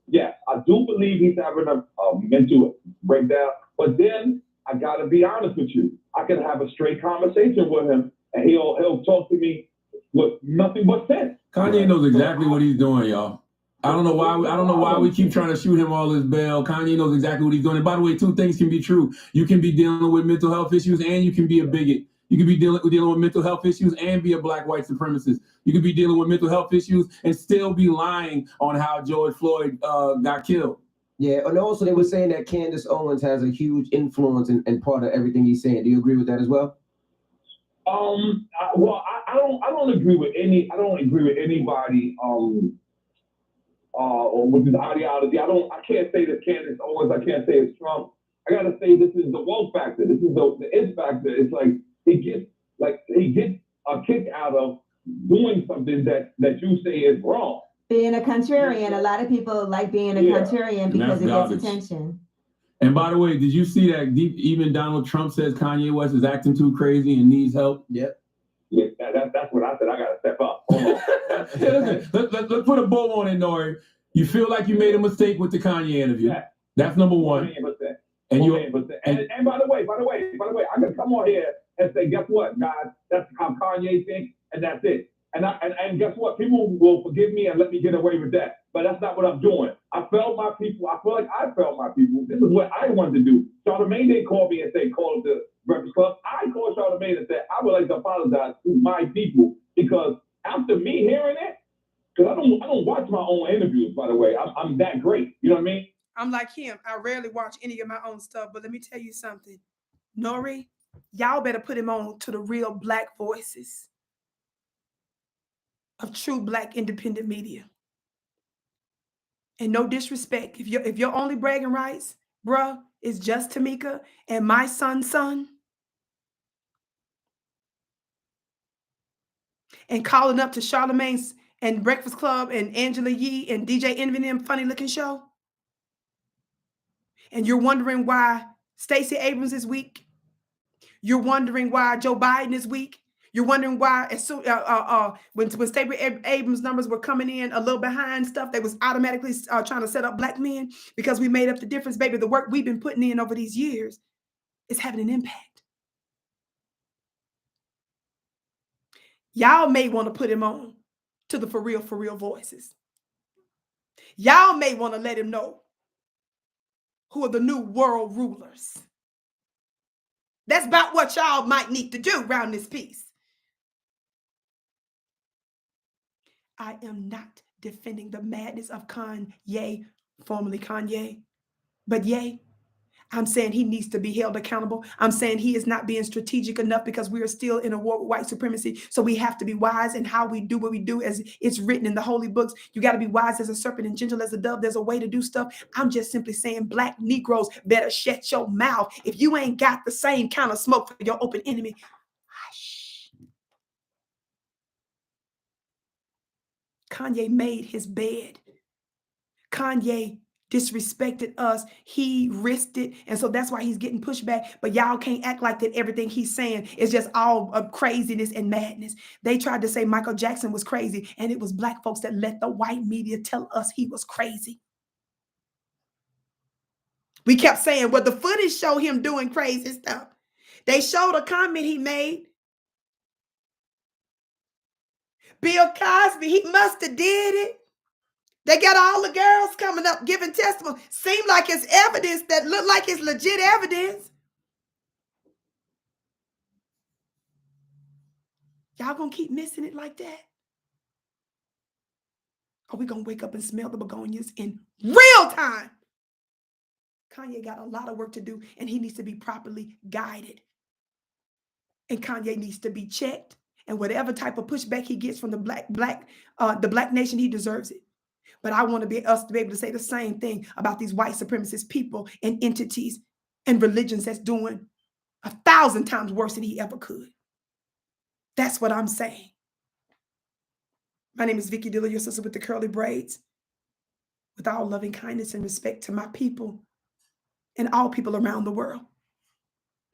Yes, I do believe he's having a mental breakdown. But then I got to be honest with you. I can have a straight conversation with him, and he'll talk to me with nothing but sense. Kanye knows exactly what he's doing, y'all. I don't know why we keep trying to shoot him all this bail. Kanye knows exactly what he's doing. And by the way, two things can be true. You can be dealing with mental health issues and you can be a bigot. You can be dealing with mental health issues and be a black white supremacist. You can be dealing with mental health issues and still be lying on how George Floyd got killed. Yeah, and also they were saying that Candace Owens has a huge influence and part of everything he's saying. Do you agree with that as well? I don't agree with anybody or with his ideology. I can't say that Candace Owens, I can't say it's Trump. I gotta say this is the woke factor. This is the it factor. It's like he gets a kick out of doing something that you say is wrong. Being a contrarian. A lot of people like being a contrarian because it gets attention. And by the way, did you see that even Donald Trump says Kanye West is acting too crazy and needs help? Yep. Yeah, that's what I said. I got to step up. Let's put a bow on it, N.O.R.E. You feel like you made a mistake with the Kanye interview. Yeah. That's number one. 100%. And by the way, I can come on here and say, guess what, guys? That's how Kanye thinks, and that's it. And guess what? People will forgive me and let me get away with that. But that's not what I'm doing. I failed my people. I feel like I failed my people. This is what I wanted to do. Charlamagne didn't call me and say, call the Breakfast Club. I called Charlamagne and said, I would like to apologize to my people, because after me hearing it, because I don't watch my own interviews, by the way. I'm that great. You know what I mean? I'm like him. I rarely watch any of my own stuff, but let me tell you something. N.O.R.E, y'all better put him on to the real Black voices of true Black independent media. And no disrespect, if your only bragging rights, bruh, is just Tamika and my son's son, and calling up to Charlamagne's and Breakfast Club and Angela Yee and DJ Envy and them funny looking show, and you're wondering why Stacey Abrams is weak, you're wondering why Joe Biden is weak, you're wondering why as soon when Stacey Abrams numbers were coming in a little behind stuff, they was automatically trying to set up Black men, because we made up the difference, baby. The work we've been putting in over these years is having an impact. Y'all may want to put him on to the for real voices. Y'all may want to let him know who are the new world rulers. That's about what y'all might need to do around this piece. I am not defending the madness of Kanye, formerly Kanye, but Ye, I'm saying he needs to be held accountable. I'm saying he is not being strategic enough, because we are still in a war with white supremacy. So we have to be wise in how we do what we do, as it's written in the holy books. You got to be wise as a serpent and gentle as a dove. There's a way to do stuff. I'm just simply saying Black Negroes better shut your mouth. If you ain't got the same kind of smoke for your open enemy, hush. Kanye made his bed. Kanye disrespected us. He risked it. And so that's why he's getting pushed back. But y'all can't act like that everything he's saying is just all of craziness and madness. They tried to say Michael Jackson was crazy, and it was Black folks that let the white media tell us he was crazy. We kept saying, well, the footage showed him doing crazy stuff. They showed a comment he made. Bill Cosby, he must have did it. They got all the girls coming up giving testimony. Seemed like it's evidence that looked like it's legit evidence. Y'all gonna keep missing it like that? Or we gonna wake up and smell the begonias in real time? Kanye got a lot of work to do, and he needs to be properly guided. And Kanye needs to be checked. And whatever type of pushback he gets from the black nation, he deserves it. But I want us to be able to say the same thing about these white supremacist people and entities and religions that's doing 1,000 times worse than he ever could. That's what I'm saying. My name is Vicki, Dillard, your sister with the curly braids. With all loving kindness and respect to my people and all people around the world.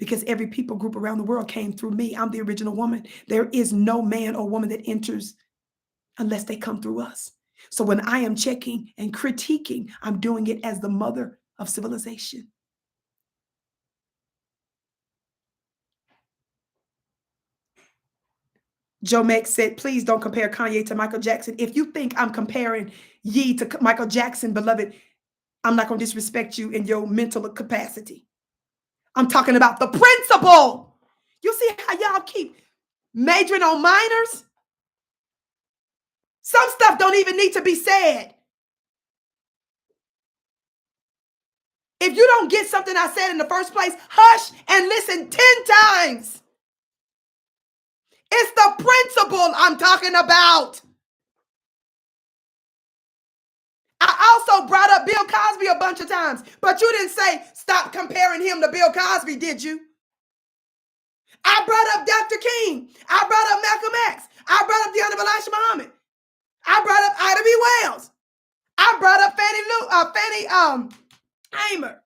Because every people group around the world came through me. I'm the original woman. There is no man or woman that enters unless they come through us. So when I am checking and critiquing, I'm doing it as the mother of civilization. Joe Max said, please don't compare Kanye to Michael Jackson. If you think I'm comparing Ye to Michael Jackson, beloved, I'm not going to disrespect you in your mental capacity. I'm talking about the principle. You see how y'all keep majoring on minors? Some stuff don't even need to be said. If you don't get something I said in the first place, hush and listen 10 times. It's the principle I'm talking about. I also brought up Bill Cosby a bunch of times, but you didn't say stop comparing him to Bill Cosby, did you? I brought up Dr. King. I brought up Malcolm X. I brought up the Honorable Elijah Muhammad. I brought up Ida B. Wells. I brought up Fannie Hamer.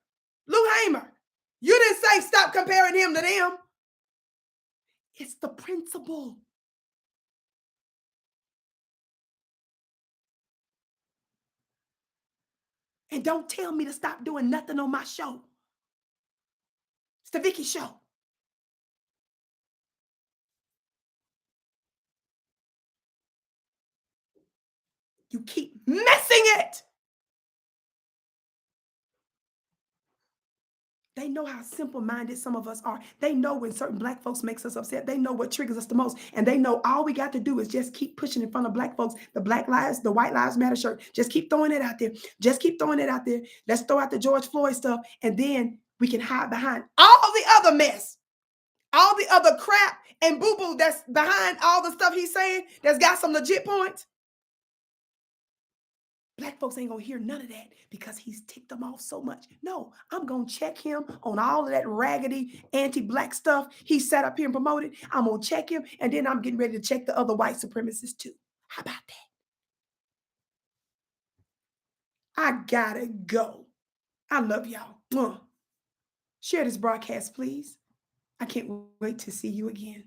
Lou Hamer. You didn't say stop comparing him to them. It's the principle. And don't tell me to stop doing nothing on my show. It's the Vicki Show. You keep missing it. They know how simple-minded some of us are. They know when certain Black folks makes us upset. They know what triggers us the most. And they know all we got to do is just keep pushing in front of Black folks, the Black Lives, the White Lives Matter shirt. Just keep throwing it out there. Just keep throwing it out there. Let's throw out the George Floyd stuff. And then we can hide behind all the other mess, all the other crap and boo-boo that's behind all the stuff he's saying that's got some legit points. Black folks ain't gonna hear none of that because he's ticked them off so much. No, I'm gonna check him on all of that raggedy anti-Black stuff he sat up here and promoted. I'm gonna check him, and then I'm getting ready to check the other white supremacists too. How about that? I gotta go. I love y'all. Share this broadcast, please. I can't wait to see you again.